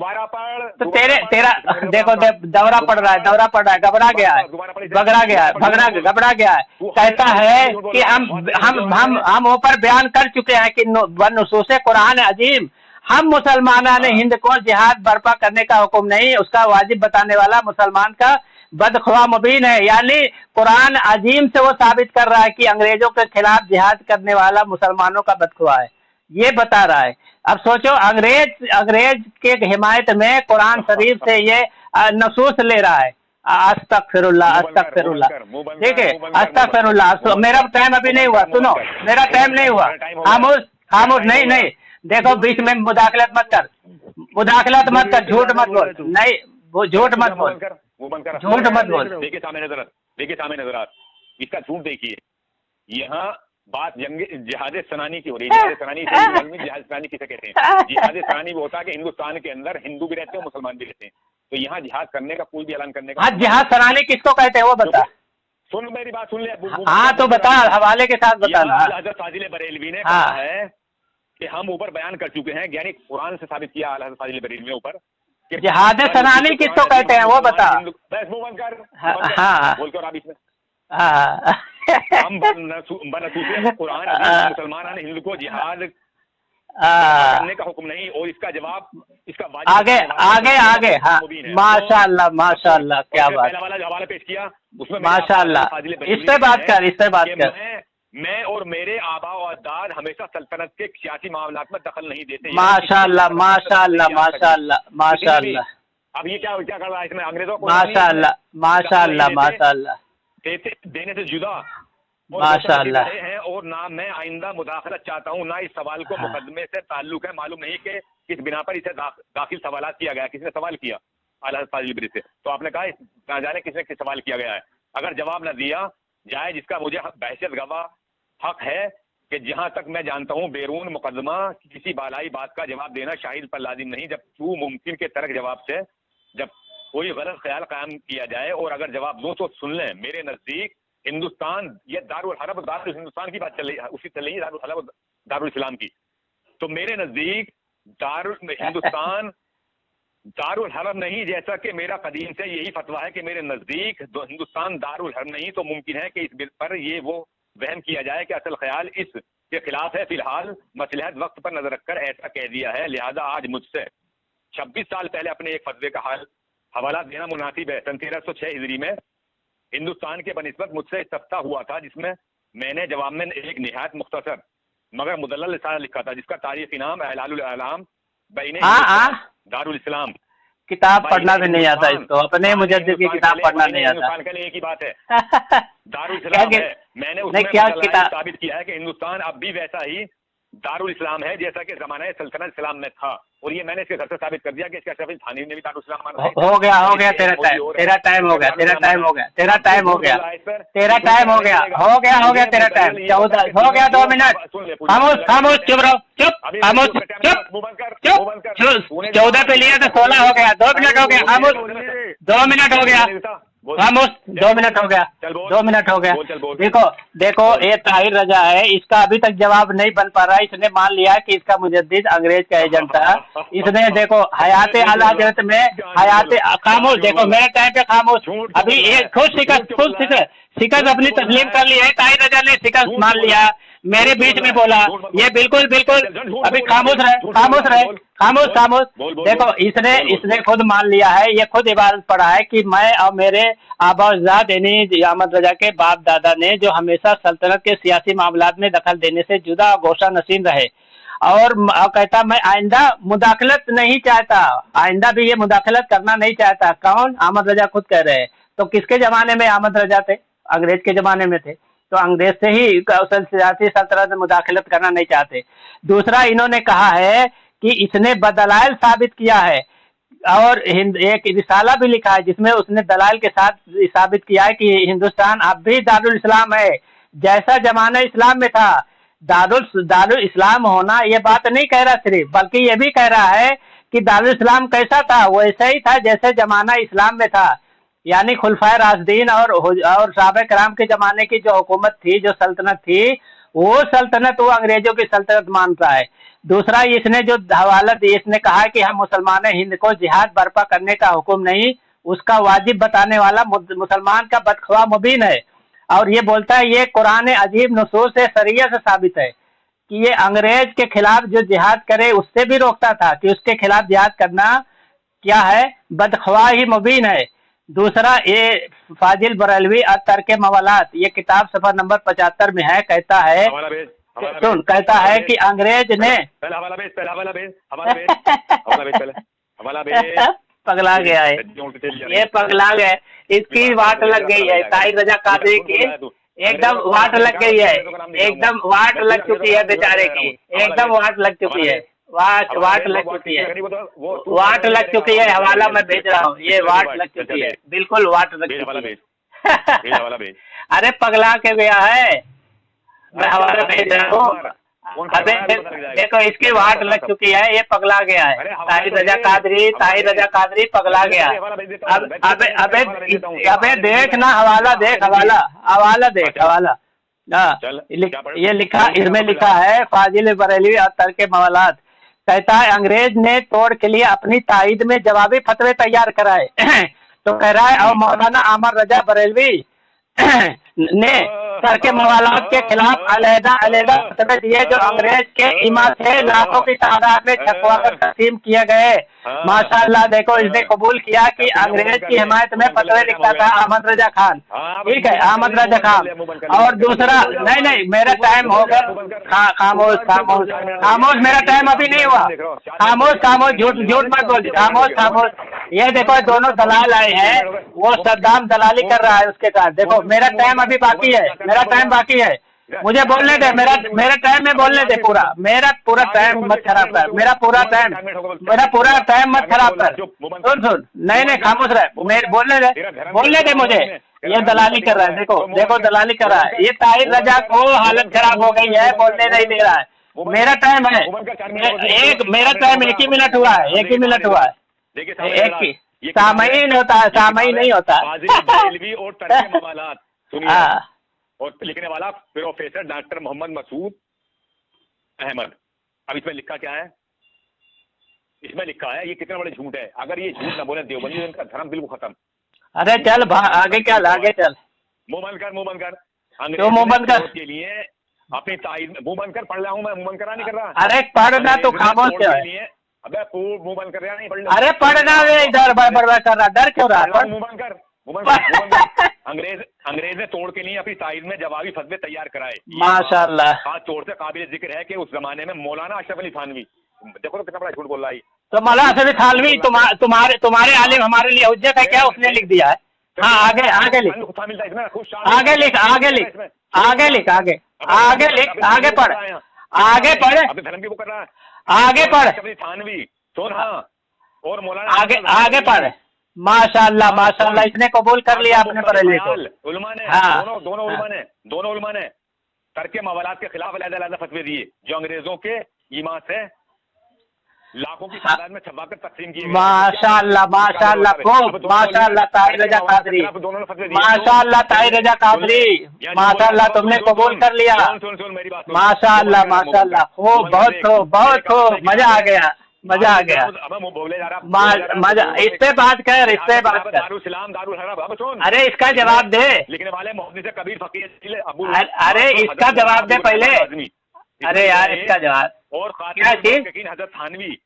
A: तो तेरा देखो दौरा पड़ रहा है, दौरा पड़ रहा है, घबरा गया है, बगड़ा गया है, घबरा गया है। कहता है कि हम ऊपर बयान कर चुके हैं कि नुसूस कुरान अजीम, हम मुसलमाना ने हिंद को जिहाद बर्पा करने का हुक्म नहीं, उसका वाजिब बताने वाला मुसलमान का बदख्वाह मुबीन है। यानी कुरान अजीम से वो साबित कर रहा है कि अंग्रेजों के खिलाफ जिहाद करने वाला मुसलमानों का बदख्वाह है, ये बता रहा है। अब सोचो अंग्रेज के हिमायत में कुरान शरीफ से ये नसूस ले रहा है। अस्तगफिरुल्लाह अस्तगफिरुल्लाह, ठीक है, अस्तगफिरुल्लाह। मेरा टाइम अभी नहीं हुआ, सुनो मेरा टाइम नहीं हुआ, खामोश खामोश, नहीं देखो बीच में मुदाखलत मत कर, मुदाखलत मत कर, झूठ मत बोल, नहीं वो झूठ मत बोल, झूठ मत बोल।
C: देखिए सामने नजरात, इसका झूठ देखिए। यहाँ बात जिहाद सनानी की हो रही है। जिहाद सनानी किसे कहते हैं? जिहाद सनानी वो होता है कि हिंदुस्तान के अंदर हिंदू भी रहते हैं, मुसलमान भी रहते हैं, तो यहाँ जिहाद करने का, कोई भी ऐलान करने का।
A: हाँ जिहाद सनानी किसको कहते हैं वो बता,
C: सुन मेरी बात सुन ले।
A: हाँ तो बता, हवाले के साथ बताना।
C: हज़रत फाजिल बरेलवी ने कहा है कि हम ऊपर बयान कर चुके हैं, यानी कुरान से साबित किया हज़रत फाजिल बरेलवी ने ऊपर।
A: जिहाद सनानी किसको कहते हैं वो बता।
C: बस मुंह बंद कर,
A: हाँ
C: बोल कर बीच में।
A: हाँ
C: हम कुरान मुसलमान ने हिंदू को जिहाद करने का हुक्म नहीं, और इसका जवाब, इसका
A: आगे आगे आगे। हाँ माशाअल्लाह माशाअल्लाह, क्या बात,
C: हवाला पेश किया उसमें
A: माशाअल्लाह। इस पे बात कर, इस पे बात कर।
C: मैं और मेरे आबा और अजदाद हमेशा सल्तनत के सियासी मामलात में दखल नहीं देते।
A: माशाअल्लाह माशाअल्लाह माशाअल्लाह माशाअल्लाह।
C: अब ये क्या कर रहा है इसमें अंग्रेजों को?
A: माशाअल्लाह माशाअल्लाह माशाअल्लाह,
C: देने से जुदा
A: माशाअल्लाह
C: है। और ना मैं आइंदा मुदाखलत चाहता हूँ, ना इस सवाल को मुकदमे से ताल्लुक है। मालूम नहीं कि किस बिना पर इसे दाखिल सवाल किया गया, किसने सवाल किया? आला हज़रत फाजिल ब्रिज से। तो आपने कहा ना जाने किसने किस सवाल किया गया है, अगर जवाब न दिया जाए जिसका मुझे बहसियत गवाह हक है कि जहां तक मैं जानता हूं बैरून मुकदमा किसी बालाई बात का जवाब देना शाहिद पर लाजिम नहीं, जब तू मुमकिन के तर्क जवाब से जब कोई गलत ख्याल कायम किया जाए और अगर जवाब दो तो सुन लें। मेरे नजदीक हिंदुस्तान, ये दारुल हरब दारुल हिंदुस्तान की बात चल रही है, उसी चल रही है दारुल हरब दारुल इस्लाम की। तो मेरे नजदीक दारुल हिंदुस्तान दारुल हरम नहीं, जैसा कि मेरा कदीम से यही फतवा है कि मेरे नजदीक हिंदुस्तान दारुल हरम नहीं, तो मुमकिन है कि इस बिल पर ये वो वहम किया जाए कि असल ख्याल इसके खिलाफ है। फिलहाल मसलहत वक्त पर नजर रखकर ऐसा कह दिया है, लिहाजा आज मुझसे 26 साल पहले अपने एक फतवे का हवाला देना मुनासिब है। सन 1306 हिजरी में हिंदुस्तान के बनिस्बत मुझसे इस्तफ्ता हुआ था, जिसमें मैंने जवाब में एक निहायत मुख्तसर मगर मुदल्लल रिसाला लिखा था, जिसका तारीखी नाम एलालुल आलाम बैन दारुल इस्लाम।
A: किताब पढ़ना भी नहीं आता इसको, अपने मुजद्दिद की किताब पढ़ना नहीं आता।
C: एक ही बात है दारुल इस्लाम है। मैंने उसमें
A: क्या किताब
C: साबित किया है कि हिंदुस्तान अब भी वैसा ही दारुल इस्लाम है जैसा कि जमाना सल्तनत इस्लाम में था, और ये मैंने इसके घर से साबित कर दिया कि इसका अशरफ थानी ने भी दारुल इस्लाम माना।
A: हो गया तेरा टाइम हो गया, तेरा टाइम हो गया, तेरा टाइम हो गया, तेरा टाइम हो गया, तेरा टाइम हो गया, तेरा टाइम 14 हो गया। 2 मिनट खामोश चुप रहो, चुप खामोश चुप 14 पे लिया तो 16 हो गया। 2 मिनट हो गया, खामोश 2 मिनट हो गया, खामोश 2 मिनट हो गया, 2 मिनट हो गया। देखो ये ताहिर रजा है, इसका अभी तक जवाब नहीं बन पा रहा है। इसने मान लिया कि इसका मुजद्दिद अंग्रेज का एजेंट था। इसने देखो हयात आला हज़रत में हयात खामोश, देखो मेरे टाइम पे खामोश, अभी ये खुद शिकस्त अपनी तस्लीम कर ली है। ताहिर रजा ने शिकस्त मान लिया, मेरे बीच में बोला, ये बिल्कुल अभी खामोश रहे। देखो इसने खुद मान लिया है, ये खुद इबारत पढ़ा है कि मैं और मेरे आबाजाद यानी अहमद रजा के बाप दादा ने जो हमेशा सल्तनत के सियासी मामलात में दखल देने से जुदा और गोशा नशीन रहे, और कहता मैं आइंदा मुदाखलत नहीं चाहता, आइंदा भी ये मुदाखलत करना नहीं चाहता। कौन? अहमद रजा खुद कह रहे हैं। तो किसके जमाने में अहमद रजा थे? अंग्रेज के जमाने में थे, तो अंग्रेज से ही सियासी सल्तनत में मुदाखलत करना नहीं चाहते। दूसरा, इन्होंने कहा है कि इसने बदलाइल साबित किया है, और एक रिसाला भी लिखा है जिसमें उसने दलाइल के साथ साबित किया है कि हिंदुस्तान अब भी दारुल इस्लाम है, जैसा जमाना इस्लाम में था। दारुल इस्लाम होना ये बात नहीं कह रहा सिर्फ, बल्कि ये भी कह रहा है कि दारुल इस्लाम कैसा था, वैसा ही था जैसे जमाना इस्लाम में था। यानी खुलफाए राशिदीन और सहाबा कराम के जमाने की जो हुकूमत थी, जो सल्तनत थी, वो सल्तनत वो अंग्रेजों की सल्तनत मानता है। दूसरा, इसने जो हवाला दी, इसने कहा कि हम मुसलमान हिंद को जिहाद बर्पा करने का हुक्म नहीं, उसका वाजिब बताने वाला मुसलमान का बदख्वाह मुबीन है। और ये बोलता है ये कुरान अजीब नसूस से शरिया से साबित है कि ये अंग्रेज के खिलाफ जो जिहाद करे उससे भी रोकता था कि उसके खिलाफ जिहाद करना क्या है, बदख्वाह ही मुबीन है। दूसरा, ये फाजिल बरेलवी तर्क मवालात, ये किताब सफा नंबर 75 में है, कहता है कहता है कि अंग्रेज ने पगला गया है, ये पगला गया, इसकी वाट लग गई है। ताहिर रजा कादरी की एकदम वाट लग गई है, एकदम वाट लग चुकी है बेचारे की, एकदम वाट लग चुकी है, वाट लग चुकी है, वाट लग चुकी है। हवाला मैं भेज रहा हूँ, ये वाट लग चुकी है, बिल्कुल वाट लग चुकी है। अरे पगला के गया है, मैं हवाला भेज रहा हूँ। अबे देखो इसकी वाट लग चुकी है, ये पगला गया है। ताहिर रजा कादरी पगला गया। अबे देख ना, हवाला देख, हवाला देख, हवाला ये लिखा, इसमें लिखा है फाजिल बरेलवी और तर्क मवालात, कहता है अंग्रेज ने तोड़ के लिए अपनी ताईद में जवाबी फतवे तैयार कराए। तो कह रहा है और मौलाना अहमद रजा बरेलवी ने तर्क मवालात के खिलाफ अलहदा फतवे दिए जो अंग्रेज के इमा थे, लाखों की तादाद में छपवा कर तस्लीम किए गए। माशाअल्लाह, देखो इसने कबूल किया कि अंग्रेज की हिमायत में फतवे लिखता था अहमद रजा खान, ठीक है, अहमद रजा खान। और दूसरा, नहीं मेरा टाइम हो गया, खामोश, मेरा टाइम अभी नहीं हुआ, खामोश, झूठ मत बोल, खामोश। ये देखो दोनों दलाल आए हैं, वो सद्दाम दलाली कर रहा है उसके साथ। देखो मेरा टाइम अभी बाकी है, मेरा टाइम बाकी है, मुझे बोलने दे, मेरा टाइम में बोलने दे, मेरा पूरा टाइम मत खराब कर, मेरा पूरा टाइम मत खराब कर। सुन, नहीं खामोश रहे, बोलने दे मुझे। ये दलाली कर रहा है, देखो दलाली कर रहा है ये। ताहिर रजा को हालत खराब हो गई है, बोलने नहीं दे रहा है। मेरा टाइम है मेरा टाइम 1 ही मिनट हुआ है, 1 ही मिनट हुआ है। एक ही सामयीन होता है, सामयी नहीं होता।
C: और लिखने वाला प्रोफेसर डॉक्टर मोहम्मद मसूद अहमद। अब इसमें लिखा क्या है? इसमें लिखा है, ये कितना बड़ा झूठ है। अगर ये झूठ न बोले देवबंदी, इनका धर्म बिल्कुल खत्म।
A: अरे चल आगे चल,
C: मुंह बंद कर।
A: तो मुंह बंद कर
C: के लिए अपनी तारीफ मुंह बंद कर। पढ़ रहा हूँ मैं, मुंह बंद करा नहीं कर रहा।
A: अरे पढ़ना तो खामोश क्यों है?
C: अबे मुंह बंद कर रहा नहीं, पढ़।
A: अरे पढ़ना इधर बड़बड़ कर रहा, डर क्यों रहा?
C: मुंह बंद कर। अंग्रेज ने तोड़ के लिए अपनी तारीफ में जवाबी फतवे तैयार कराए।
A: माशाल्लाह।
C: हाथ तोड़ से काबिल जिक्र है कि उस जमाने में मौलाना अशरफ अली थानवी, देखो तो कितना बड़ा झूठ बोल रहा है।
A: तो मौलाना अशरफ अली थानवी तुम्हारे आलिम हमारे लिए हुज्जत है क्या? उसने लिख दिया है। हाँ आगे लिख, आगे लिख, पढ़,
C: धर्म की वो कर रहा है,
A: आगे पढ़,
C: थानवी सुन। हाँ, और मौलाना
A: आगे पढ़। माशाल्लाह, इसने कबूल कर लिया अपने बरेली को।
C: उलमा ने,
A: हाँ,
C: दोनों उलमा ने तर्क मवालात के खिलाफ अलग-अलग फतवे दिए, जो अंग्रेजों के ईमान से लाखों की तादाद में छपाकर तकसीम किए।
A: माशाल्लाह, ताहिर रजा कादरी, माशाल्लाह तुमने कबूल कर लिया। माशाल्लाह, बहुत खूब, मजा आ गया। मजा इस पे बात कर। अरे इसका जवाब दे।
C: लिखने वाले मोहम्मद से कबीर फकीर
A: अरे इसका जवाब दे पहले। अरे यार इसका जवाब।
C: और
A: क्या चीज?
C: हज़रत थानवी।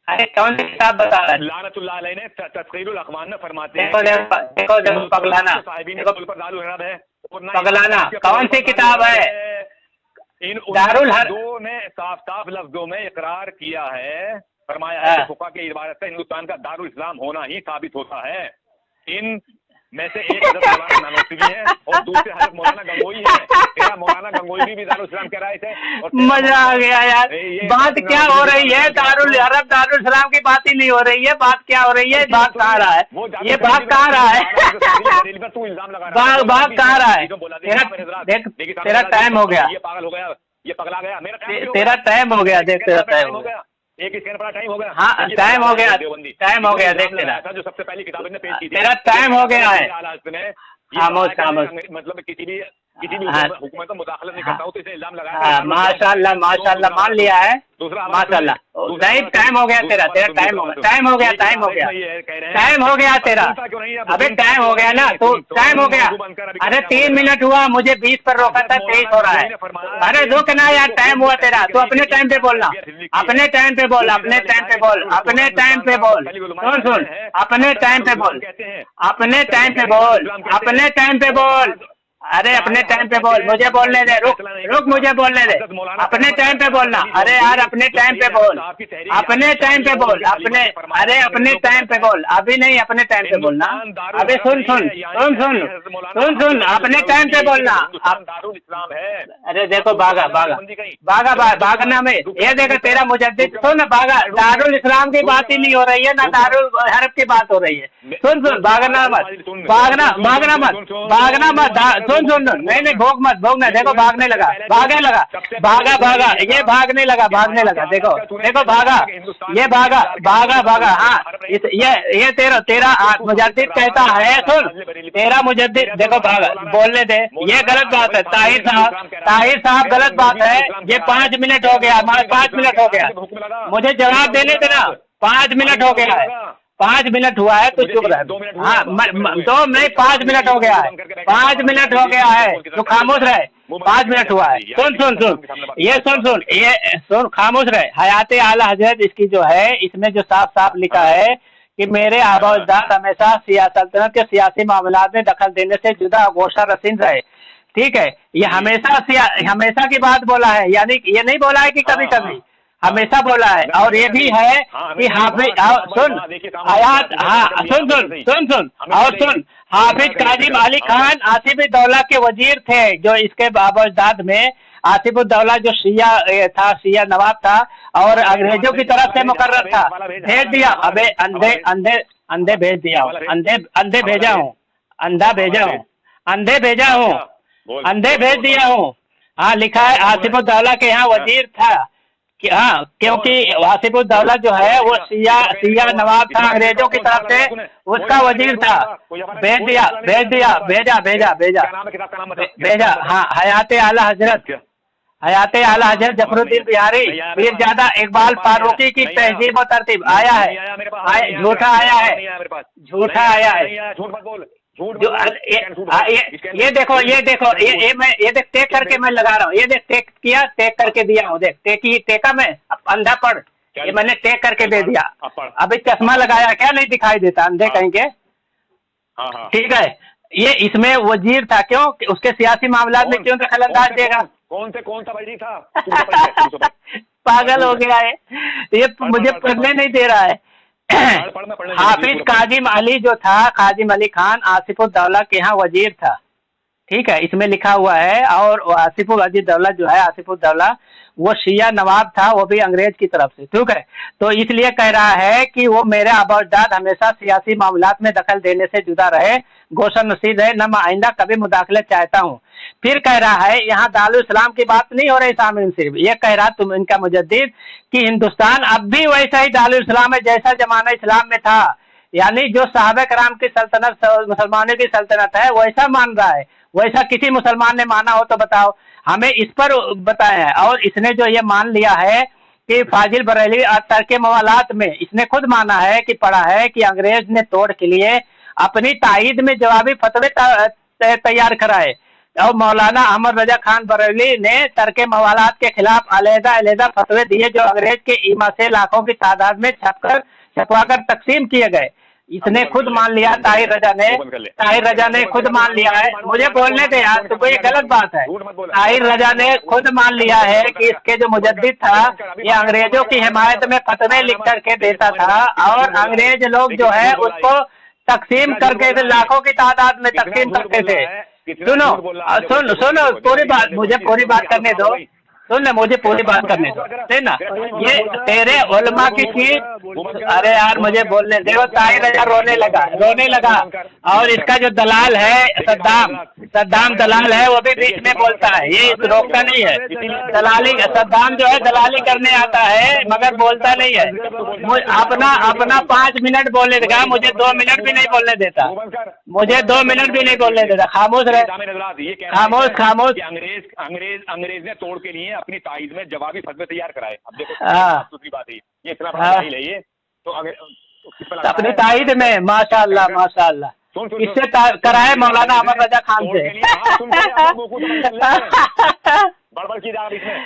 A: अरे कौन सी किताब बता रहा है?
C: लानतुल्लाह अलैहि ने तस्खीरुल अखवान में फरमाते हैं।
A: देखो पगलाना कौन सी किताब है?
C: इन
A: दारुल
C: दो ने साफ लफ्जों में इकरार किया है, फरमाया है कि फुक़हा की इबारत से हिंदुस्तान का दारुल इस्लाम होना ही साबित होता है। इन में से एक हज़रत मौलाना नानोसी भी है और दूसरे हज़रत मौलाना गंगोई है। तेरा मौलाना गंगोई भी दारुल इस्लाम कह रहे थे।
A: मजा आ गया यार। बात क्या हो रही है? दारुल इस्लाम की बात ही नहीं हो रही है। बात क्या हो रही है? बात कहाँ रहा है? ये बात कहाँ रहा है?
C: तू इल्जाम लगा
A: बात कहाँ रहा है? तेरा टाइम हो गया।
C: ये पागल हो गया, ये पगला गया। मेरा
A: तेरा टाइम हो गया। देख तेरा टाइम हो गया।
C: एक स्कैन पर टाइम हो गया।
A: हाँ टाइम हो गया। देख लेना,
C: जो सबसे पहली किताब ने पेश की थी।
A: तेरा टाइम हो गया है। खामोश।
C: मतलब किसी भी हुकूमत को मुदाखलत नहीं करता हूँ, तो इसे इल्जाम
A: लगाया। माशाल्लाह मान लिया है।
C: दूसरा
A: माशाल्लाह नहीं, टाइम हो गया तेरा टाइम हो गया तेरा। अबे टाइम हो गया ना, तो टाइम हो गया। अरे 3 मिनट हुआ, मुझे 20 पर रोका था, 23 हो रहा है। अरे रुक ना यार, टाइम हुआ तेरा। तू अपने टाइम पे बोलना, अपने टाइम पे बोल। सुन अपने टाइम पे बोल, अपने टाइम पे बोल। अरे अपने टाइम पे बोल, मुझे बोलने दे। रुक मुझे बोलने दे। अपने टाइम पे बोलना। अरे यार अपने टाइम पे बोल, अपने टाइम पे बोल। अरे अपने टाइम पे बोल, अभी नहीं, अपने टाइम पे बोलना। अबे सुन, अपने टाइम पे बोलना। अरे देखो भागना में ये देखो तेरा मुजद्दिद। सुन दारुल इस्लाम की बात ही नहीं हो रही है, ना दारुल हरब की बात हो रही है। सुन भागना मत। सुन नहीं भोगना। देखो भागने लगा। ये भागने लगा। देखो भागा। हाँ ये तेरा मुजद्दिद कहता है। सुन तेरा मुजद्दिद देखो भागा, बोलने दे। ये गलत बात है ताहिर साहब, गलत बात है। ये 5 मिनट हो गया, 5 मिनट हो गया। मुझे जवाब देने देना। 5 मिनट हो गया है, 5 मिनट हुआ है, तो चुप रह। हाँ 2 नहीं, 5 मिनट हो गया है। 5 मिनट हो गया है, तो खामोश रहे। 5 मिनट हुआ है। सुन खामोश रहे। हयात आला हजरत इसकी जो है, इसमें जो साफ लिखा है कि मेरे आबा-ओ-अजदाद हमेशा सल्तनत के सियासी मामलात में दखल देने से जुदा गोशा रसीन रहे। ठीक है, ये हमेशा की बात बोला है, यानी ये नहीं बोला है कि कभी कभी। हमेशा बोला है। और ये भी है कि हाफिज, सुन आयात, हाँ सुन सुन सुन सुन और सुन, हाफिज काजिम अली खान आसिफुद्दौला के वजीर थे, जो इसके बाबजदाद में आसिफुद्दौला जो शिया था, शिया नवाब था और अंग्रेजों की तरफ से मुकर्रर था, भेज दिया। अबे अंधे अंधे अंधे भेज दिया हूँ, अंधे अंधे भेजा हूँ, अंधा भेजा हूँ, अंधे भेजा हूँ, अंधे भेज दिया हूँ। हाँ लिखा है आसिफुद्दौला के यहाँ वजीर था कि हाँ, क्योंकि आसिफुद्दौला जो है वो शिया नवाब था, अंग्रेजों की तरफ से उसका वजीर था। भेज दिया, भेज दिया, भेजा भेजा भेजा भेजा। हाँ, हयाते आला हजरत, हयाते आला हजरत जफरुद्दीन बिहारी पीरजादा इकबाल फारूकी की तहजीब और तरतीब आया है, झूठा आया है, झूठा आया है। जो ये देखो, ये देखो, ये देख टेक करके मैं लगा रहा हूँ, ये देख टेक किया, टेक करके दिया हूँ, देख टेका मैं, अंधा पढ़, ये मैंने टेक करके दे दिया। अभी चश्मा लगाया क्या, नहीं दिखाई देता, अंधे कहीं के। ठीक है, ये इसमें वजीर था, क्यों, उसके सियासी मामला में क्यों दखलंदाज देगा?
C: कौन सा वजीर था?
A: पागल हो गया है ये, मुझे पढ़ने नहीं दे रहा है। हाफिज काजिम अली जो था, काजिम अली खान आसिफुद्दौला के यहाँ वजीर था, ठीक है, इसमें लिखा हुआ है। और आसिफुद्दौला जो है, आसिफुद्दौला वो शिया नवाब था, वो भी अंग्रेज की तरफ से, ठीक है। तो इसलिए कह रहा है कि वो मेरे आबोजदाद हमेशा सियासी मामलात में दखल देने से जुदा रहे, गोशन नसीद है, न आइंदा कभी मुदाखलत चाहता हूँ। फिर कह रहा है, यहाँ दारुल इस्लाम की बात नहीं हो रही सामने, सिर्फ ये कह रहा तुम इनका मुजद्दिद कि हिंदुस्तान अब भी वैसा ही दारुल इस्लाम है जैसा जमाना इस्लाम में था, यानी जो साहबे कराम की सल्तनत, मुसलमानों की सल्तनत है वैसा मान रहा है। वैसा किसी मुसलमान ने माना हो तो बताओ, हमें इस पर बताया है। और इसने जो ये मान लिया है कि फाजिल बरेलवी और तर्के मवालात में इसने खुद माना है कि पढ़ा है कि अंग्रेज ने तोड़ के लिए अपनी तायीद में जवाबी फतवे तैयार कराए, और मौलाना अहमद रजा खान बरेलवी ने तर्के मवालात के खिलाफ अलहदा फतवे दिए, जो अंग्रेज के ईमा से लाखों की तादाद में छपवाकर तकसीम किए गए। इसने खुद मान लिया, ताहिर रजा ने खुद मान लिया है। मुझे बोलने दे यार, तो ये गलत बात है। ताहिर रजा ने खुद मान लिया है कि इसके जो मुजद्दिद था ये अंग्रेजों की हिमायत में फतवे लिख करके देता था, और अंग्रेज लोग जो है उसको तकसीम करके लाखों की तादाद में तकसीम करते थे। सुनो पूरी बात, मुझे पूरी बात करने दो, सुन, मुझे पूरी बात करने दो, है ना। ये तेरे उलमा की चीज, अरे यार मुझे बोलने दे। ताहिर रजा रोने लगा। और इसका जो दलाल है सद्दाम दलाल है, वो भी बीच में बोलता है, ये रोकता नहीं है। दलाली सद्दाम जो है दलाली करने आता है मगर बोलता नहीं है। अपना 5 मिनट बोलने देगा, मुझे 2 मिनट भी नहीं बोलने देता, मुझे 2 मिनट भी नहीं बोलने देता। खामोश रहे, खामोश।
C: अंग्रेज ने तोड़ के लिए अपनी ताईद में जवाबी फतवे तैयार कराए। अब देखो दूसरी बात है, ये इतना बड़ा नहीं है ये, तो अगर
A: अपनी ताईद में माशाअल्लाह इससे कराए मौलाना अहमद रजा खान से।
C: बड़बड़ की जा इसमें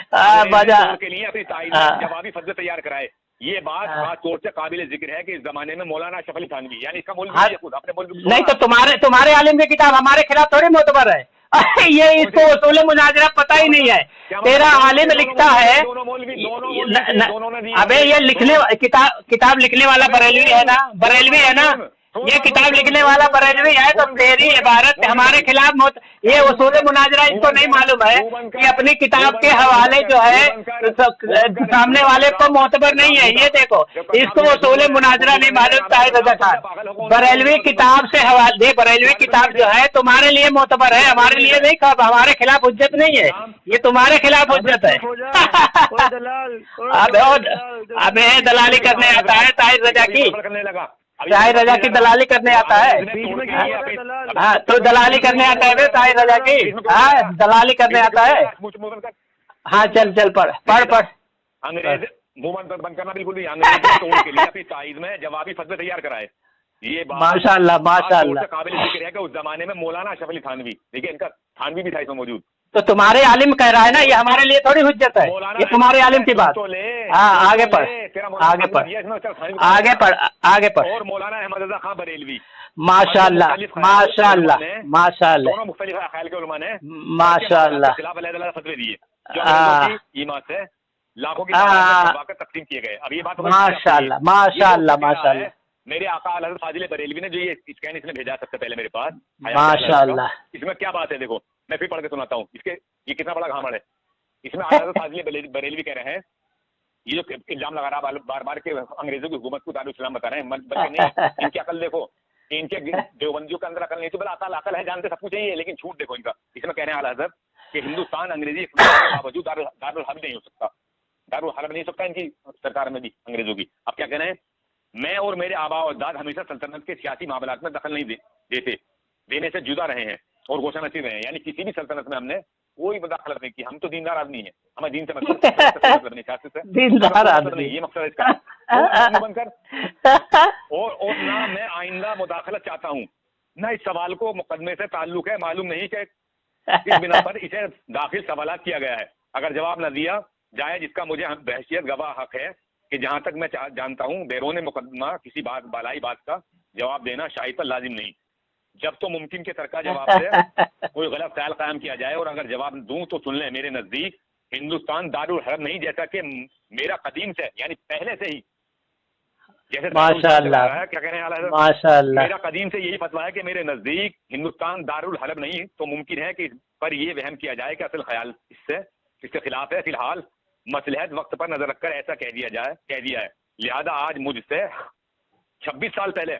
C: के लिए अपनी ताईद में जवाबी फतवे तैयार कराए। ये बात खास तौर से काबिल जिक्र है कि इस जमाने में मौलाना अशरफ अली थानवी, यानी इसका मूल
A: नहीं तो तुम्हारे आलिम की किताब हमारे खिलाफ थोड़ी मोतबर है। ये इसको उसूल मुनाजरा पता ही नहीं है। तेरा आलिम लिखता है, अबे ये किताब लिखने वाला बरेलवी है ना, ये किताब लिखने वाला बरेलवी है, तो तेरी इबारत हमारे खिलाफ ये उसूल मुनाजरा इसको नहीं मालूम है कि अपनी किताब के हवाले जो है सामने वाले को मोतबर नहीं है। ये देखो, इसको उसूल मुनाजरा नहीं मालूम। ताहिर रजा खान बरेलवी किताब से हवाले दे, बरेलवी किताब जो है तुम्हारे लिए मोतबर है, हमारे लिए नहीं। कब हमारे खिलाफ हुज्जत नहीं है, ये तुम्हारे खिलाफ हुज्जत है। अब दलाली करने आता है ताहिर रजा की, ताहिर रजा की दलाली करने आता है। हाँ, तो दलाली करने आता है ताहिर रजा की, हाँ दलाली करने आता है। हाँ चल पढ़।
C: अंग्रेज मुंह बंद करना बिल्कुल नहीं। अंग्रेज तोड़ के लिए अपनी ताईद में जवाबी फतवे तैयार कराए। ये
A: माशाअल्लाह
C: काबिल जिक्र है कि उस जमाने में मौलाना अशरफ अली थानवी, देखिए इनका थानवी भी था इसमें मौजूद।
A: तो तुम्हारे आलिम कह रहा है ना, ये हमारे लिए थोड़ी हुज्जत है, ये तुम्हारे आलिम की बात। हाँ आगे पढ़।
C: और मौलाना अहमद रजा खान बरेलवी,
A: माशाअल्लाह
C: दोनों मुख्तलिफ ख्याल के उलमा ने
A: माशाअल्लाह
C: खिलाफ अलग-अलग फतवे दिए, जो ईमा से लाखों की
A: हाँ।
C: तकसीम किए गए। अब ये बात
A: माशाल्लाह माशाल्लाह माशाल्लाह।
C: मेरे आका हज़रत फाजिल बरेलवी ने जो ये स्कैन इसने भेजा सबसे पहले मेरे पास,
A: माशाल्लाह।
C: इसमें क्या बात है देखो, मैं फिर पढ़ के सुनाता हूँ, इसके ये कितना बड़ा घामड़ है। इसमें आला हज़रत फाजिल बरेलवी कह रहे हैं, ये जो इल्जाम लगा रहा बार बार के अंग्रेजों की हुकूमत को दारुल इस्लाम बता रहे हैं, बल्कि नहीं, इनकी अकल देखो, इनके देवबंदियों के अंदर अकल नहीं, तो बोला अकल है, जानते सब कुछ है, लेकिन झूठ देखो इनका। इसमें कह रहे हैं आला हज़रत कि हिंदुस्तान अंग्रेजी के बावजूद दारुल हर्ब नहीं हो सकता, दारुल हर्ब नहीं हो सकता इनकी सरकार में भी अंग्रेजों की। अब क्या कह रहे हैं, मैं और मेरे आबा और दाद हमेशा सल्तनत के सियासी मामलात में दखल नहीं देने से जुदा रहे हैं और गोशानसीब रहे हैं, यानी किसी भी सल्तनत में हमने कोई मुदाखलत नहीं की। हम तो दीनदार आदमी हैं, हमें दीन से मतलब नहीं, सियासत से
A: दीनदार आदमी,
C: ये मकसद है इसका बनकर। और ना मैं आइंदा मुदाखलत चाहता हूँ, ना इस सवाल को मुकदमे से ताल्लुक है, मालूम नहीं कि किस बिना पर इसे दाखिल सवालात किया गया है। अगर जवाब न दिया जाए जिसका मुझे बहसियत गवाह हक है कि जहां तक मैं जानता हूं बैरून मुकदमा किसी बालाई बात का जवाब देना शाहिद पर लाजिम नहीं। जब तो मुमकिन के तरका जवाब से कोई गलत ख्याल कायम किया जाए, और अगर जवाब दूं तो सुन लें, मेरे नजदीक हिंदुस्तान दारुल हर्ब नहीं, जैसा कि मेरा कदीम से यानी पहले से ही, जैसे
A: माशाल्लाह
C: क्या कह रहे हैं
A: माशाल्लाह,
C: मेरा कदीम से यही फतवा है कि मेरे नजदीक हिंदुस्तान दारुल हर्ब नहीं, तो मुमकिन है कि पर यह वहम किया जाए कि असल ख्याल इसके खिलाफ है। फिलहाल मसलहत वक्त पर नजर रखकर ऐसा कह दिया है। लिहाजा आज मुझसे 26 साल पहले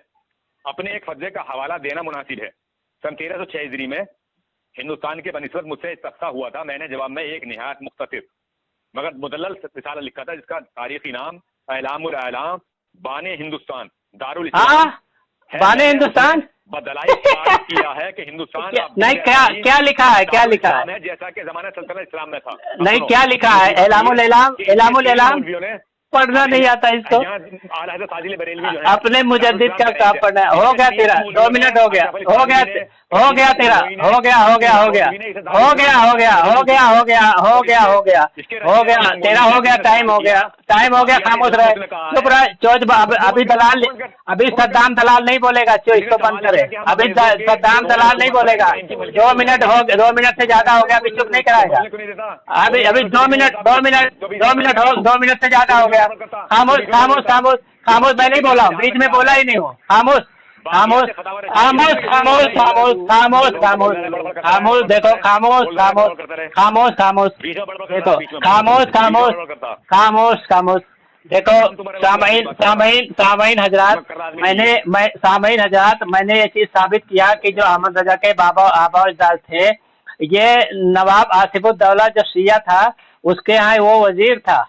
C: अपने एक फतवे का हवाला देना मुनासिब है। सन 1306 हिजरी में हिंदुस्तान के बनिस्बत मुझसे इस्तफ्सा हुआ था। मैंने जवाब में एक निहायत मुख्तसर मगर मुदल्लल रिसाला लिखा था, जिसका तारीखी नाम एलामुल आलाम बाने हिंदुस्तान दारुल इस्लाम
A: बाने हिंदुस्तान
C: बदलाई किया है कि हिंदुस्तान
A: नहीं, क्या लिखा है
C: जैसा कि जमाना सल्तनत इस्लाम में था।
A: नहीं, क्या लिखा है, एलामुल एलाम पढ़ना नहीं आता इसको। अपने मुजद्दिद का क्या पढ़ना है। हो गया तेरा 2 मिनट, हो गया तेरा, हो गया तेरा, हो गया टाइम, हो गया खामोश रहे, चुप रहे, अभी सद्दाम दलाल नहीं बोलेगा, इसको बंद करे, अभी सद्दाम दलाल नहीं बोलेगा। 2 मिनट हो गए, 2 मिनट से ज्यादा हो गया, अभी चुप नहीं कराएगा। अभी 2 मिनट से ज्यादा हो गया। खामोश, मैं नहीं बोला, बीच में बोला ही नहीं हूँ। खामोश, देखो, खामोश देखो, सामाइन हजरात, मैंने ये चीज साबित किया कि जो अहमद रजा के आबा अजदाद थे, ये नवाब आसिफुद्दौला जो शिया था उसके यहाँ वो वजीर था,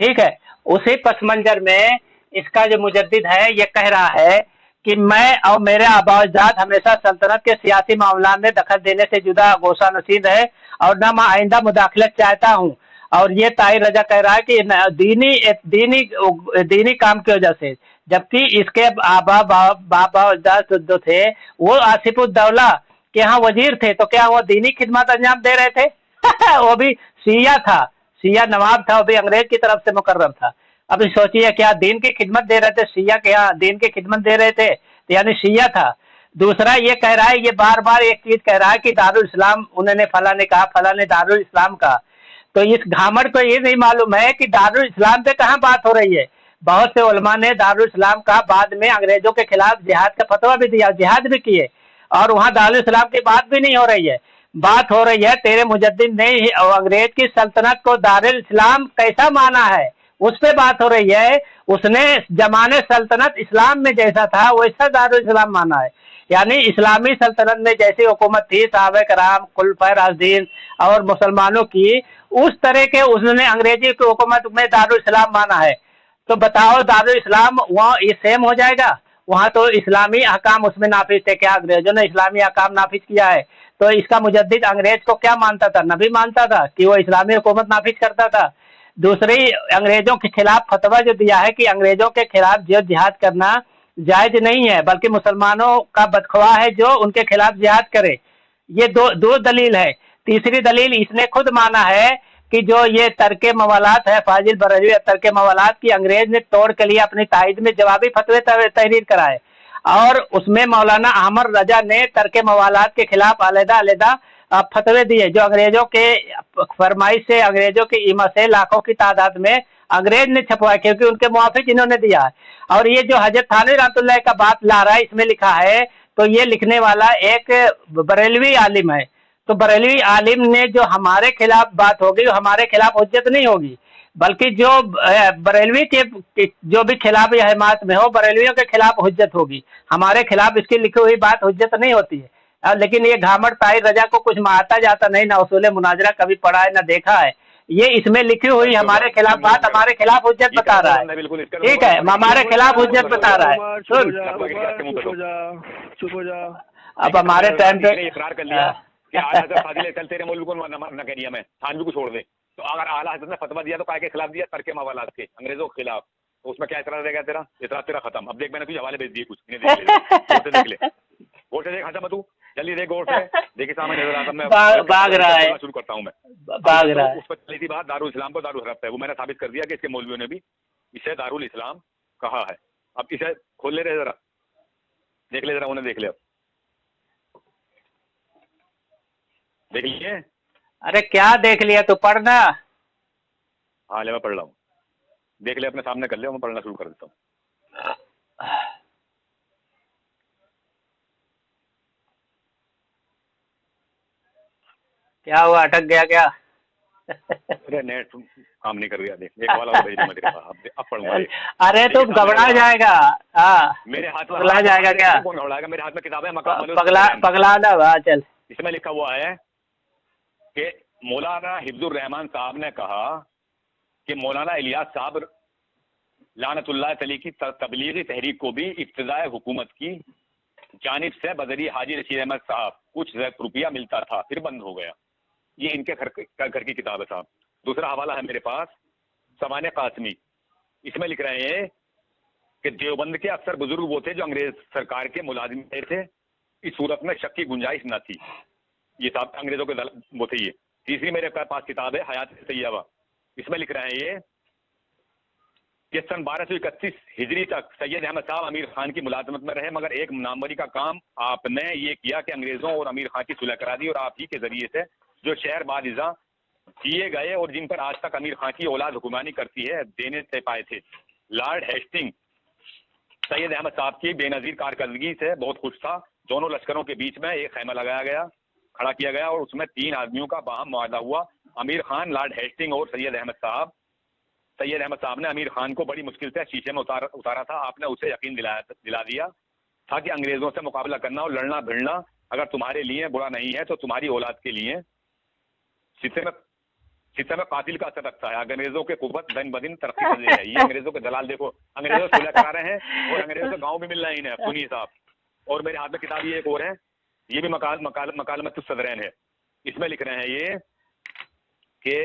A: ठीक है। उसी पस मंजर में इसका जो मुजद्दिद है ये कह रहा है कि मैं और मेरे आबा अजदाद हमेशा सल्तनत के सियासी मामला में दखल देने से जुदा गोशा नसीद है और न मैं आइंदा मुदाखलत चाहता हूँ। और ये ताहिर रजा कह रहा है कि दीनी काम की वजह से, जबकि इसके बाबा अजदाद जो थे वो आसिफुद्दौला के यहाँ वजीर थे, तो क्या वो दीनी खिदमत अंजाम दे रहे थे? वो भी शिया था, शिया नवाब था, वो भी अंग्रेज की तरफ से मुकर्रर था। अब सोचिए, क्या दीन की खिदमत दे रहे थे? शिया के यहाँ दीन की खिदमत दे रहे थे, तो यानी शिया था। दूसरा ये कह रहा है, ये बार बार एक चीज कह रहा है कि दारुल इस्लाम, उन्होंने फला ने कहा, फला ने दारुल इस्लाम कहा। तो इस घामड़ को ये नहीं मालूम है कि दारुल इस्लाम पे कहाँ बात हो रही है। बहुत से उलमा ने दारुल इस्लाम का बाद में अंग्रेजों के खिलाफ जिहाद का फतवा भी दिया, जिहाद भी किए, और वहाँ दारुल इस्लाम की बात भी नहीं हो रही है। बात हो रही है तेरे मुजद्दिद ने अंग्रेज की सल्तनत को दारुल इस्लाम कैसा माना है, उस पे बात हो रही है। उसने जमाने सल्तनत इस्लाम में जैसा था वैसा दारुल इस्लाम माना है, यानी इस्लामी सल्तनत में जैसी हुकूमत थी साहबे कराम, खुलफाए राशिदीन और मुसलमानों की, उस तरह के उसने अंग्रेजी की हुकूमत में दारुल इस्लाम माना है। तो बताओ, दारुल इस्लाम वहाँ ये सेम हो जाएगा? वहाँ तो इस्लामी अहकाम उसमें नाफिज थे, क्या अंग्रेजों ने इस्लामी अहकाम नाफिज किया है? तो इसका मुजद्दिद अंग्रेज को क्या मानता था? नबी मानता था कि वो इस्लामी हुकूमत नाफिज करता था। दूसरी, अंग्रेजों के खिलाफ फतवा जो दिया है कि अंग्रेजों के खिलाफ जो जिहाद करना जायज नहीं है, बल्कि मुसलमानों का बदख्वाह है जो उनके खिलाफ जिहाद करे। ये दो दलील है। तीसरी दलील इसने खुद माना है कि जो ये तर्के मवालात है, फाजिल बरेलवी तर्के मवालात की अंग्रेज ने तोड़ के लिए अपनी तायद में जवाबी फतवे तहरीर कराए, और उसमें मौलाना अहमद रजा ने तर्के मवालात के खिलाफ अलहदा फतवे दिए जो अंग्रेजों के फरमाइश से, अंग्रेजों की हिम्मत से लाखों की तादाद में अंग्रेज ने छपवाया, क्योंकि उनके मुआफिक इन्होंने दिया है। और ये जो हजरत थानवी रहमतुल्लाह का बात ला रहा है, इसमें लिखा है, तो ये लिखने वाला एक बरेलवी आलिम है। तो बरेलवी आलिम ने जो हमारे खिलाफ बात होगी, हमारे खिलाफ हुज्जत नहीं होगी, बल्कि जो बरेलवी के जो भी खिलाफ या हिमायत में हो, बरेलवियों के खिलाफ हुज्जत होगी। हमारे खिलाफ इसकी लिखी हुई बात हुज्जत नहीं होती है। लेकिन ये घामड़ ताहिर रजा को कुछ आता जाता नहीं, ना उसूल मुनाजरा कभी पढ़ा है ना देखा है। ये इसमें लिखी हुई हमारे खिलाफ बात हमारे खिलाफ हुज्जत बता रहा है, ठीक है, हमारे खिलाफ हुज्जत बता रहा है। सुन,
B: चुप हो जा।
A: अब हमारे टाइम पे
C: इकरार कर लिया कि आला हज़रत फाजिल चल तेरे मौलवी को न कह दिया मैं, थानवी को छोड़ दे। तो अगर आला हज़रत ने फतवा दिया तो काय के खिलाफ दिया? तरके मवालात के, अंग्रेजों के खिलाफ। तो उसमें क्या इतराज रहेगा तेरा? इतराज तेरा खत्म। अब देख, मैंने तुझे हवाले भेज दिए कुछ, देख ले, गौर से देख, हंसा मत तू, जल्दी देख गौर से। देखिए सामने नजर आता, मैं
A: भाग रहा है,
C: शुरू करता हूँ मैं,
A: भाग रहा है।
C: उस पर चली थी बात दारुल इस्लाम पर, दारुल हरफ है, वो मैंने साबित कर दिया कि इसके मौलवियों ने भी इसे दारुल इस्लाम कहा है। अब इसे खोल ले रहे जरा, देख ले जरा, उन्हें देख ले, अब देख लिए?
A: अरे क्या देख लिया, तू पढ़ना।
C: हाँ ले, मैं पढ़ रहा हूँ, देख ले, अपने सामने कर ले, मैं पढ़ना शुरू कर देता हूँ।
A: क्या हुआ, अटक गया क्या?
C: अरे नेट काम नहीं कर रहा, देख, एक वाला और भेज दे मेरे पास, अब पढ़ूंगा।
A: अरे तो घबरा जाएगा। हाँ,
C: मेरे हाथ में
A: पगला जाएगा क्या?
C: कौन घबराएगा? मेरे हाथ में किताब है,
A: पगला ना, चल।
C: इसमें लिखा हुआ है कि मौलाना हिफ्जुर रहमान साहब ने कहा कि मौलाना इलियास साहब लानतुल्लाह तली की तबलीगी तहरीक को भी इब्तिदाई हुकूमत की जानिब से बदरी हाजी रशीद अहमद साहब कुछ रुपया मिलता था, फिर बंद हो गया। ये इनके घर की किताब है साहब। दूसरा हवाला है मेरे पास, समान कासमी, इसमें लिख रहे हैं कि देवबंद के अक्सर बुजुर्ग वो थे जो अंग्रेज सरकार के मुलाजिम थे, इस सूरत में शक की गुंजाइश न थी। ये साहब अंग्रेजों के वो थे ये। तीसरी मेरे पास किताब है हयात तैयबा, इसमें लिख रहे हैं ये कि सन 1231 हिजरी तक सैयद अहमद साहब अमीर खान की मुलाजमत में रहे, मगर एक नामवरी का काम आपने ये किया कि अंग्रेजों और अमीर खान की सुलह करा दी, और आप ही के जरिए से जो शहर बादिजा किए गए और जिन पर आज तक अमीर खान की औलाद हुक्मरानी करती है देने से पाए थे। लॉर्ड हेस्टिंग सैयद अहमद साहब की बेनजीर कारकर्दगी से बहुत खुश था। दोनों लश्करों के बीच में एक खैमा लगाया गया, खड़ा किया गया, और उसमें 3 आदमियों का बाहम मुआहदा हुआ, अमीर खान, लॉर्ड हेस्टिंग और सैयद अहमद साहब। सैयद अहमद साहब ने अमीर खान को बड़ी मुश्किल से शीशे में उतारा था। आपने उसे यकीन दिला दिया था कि अंग्रेजों से मुकाबला करना और लड़ना भिड़ना अगर तुम्हारे लिए बुरा नहीं है तो तुम्हारी औलाद के लिए शीशे में कातिल का असर रखता है। अंग्रेजों के कुव्वत दिन ब दिन तरक्की कर रही है। ये अंग्रेजों के दलाल देखो, अंग्रेजों से सुलह करा रहे हैं और अंग्रेजों से गाँव भी मिल रहे हैं इन्हें, सुनिए साहब। और मेरे हाथ में किताब ये एक और है, ये भी मकालमत सदरैन है। इसमें लिख रहे हैं ये कि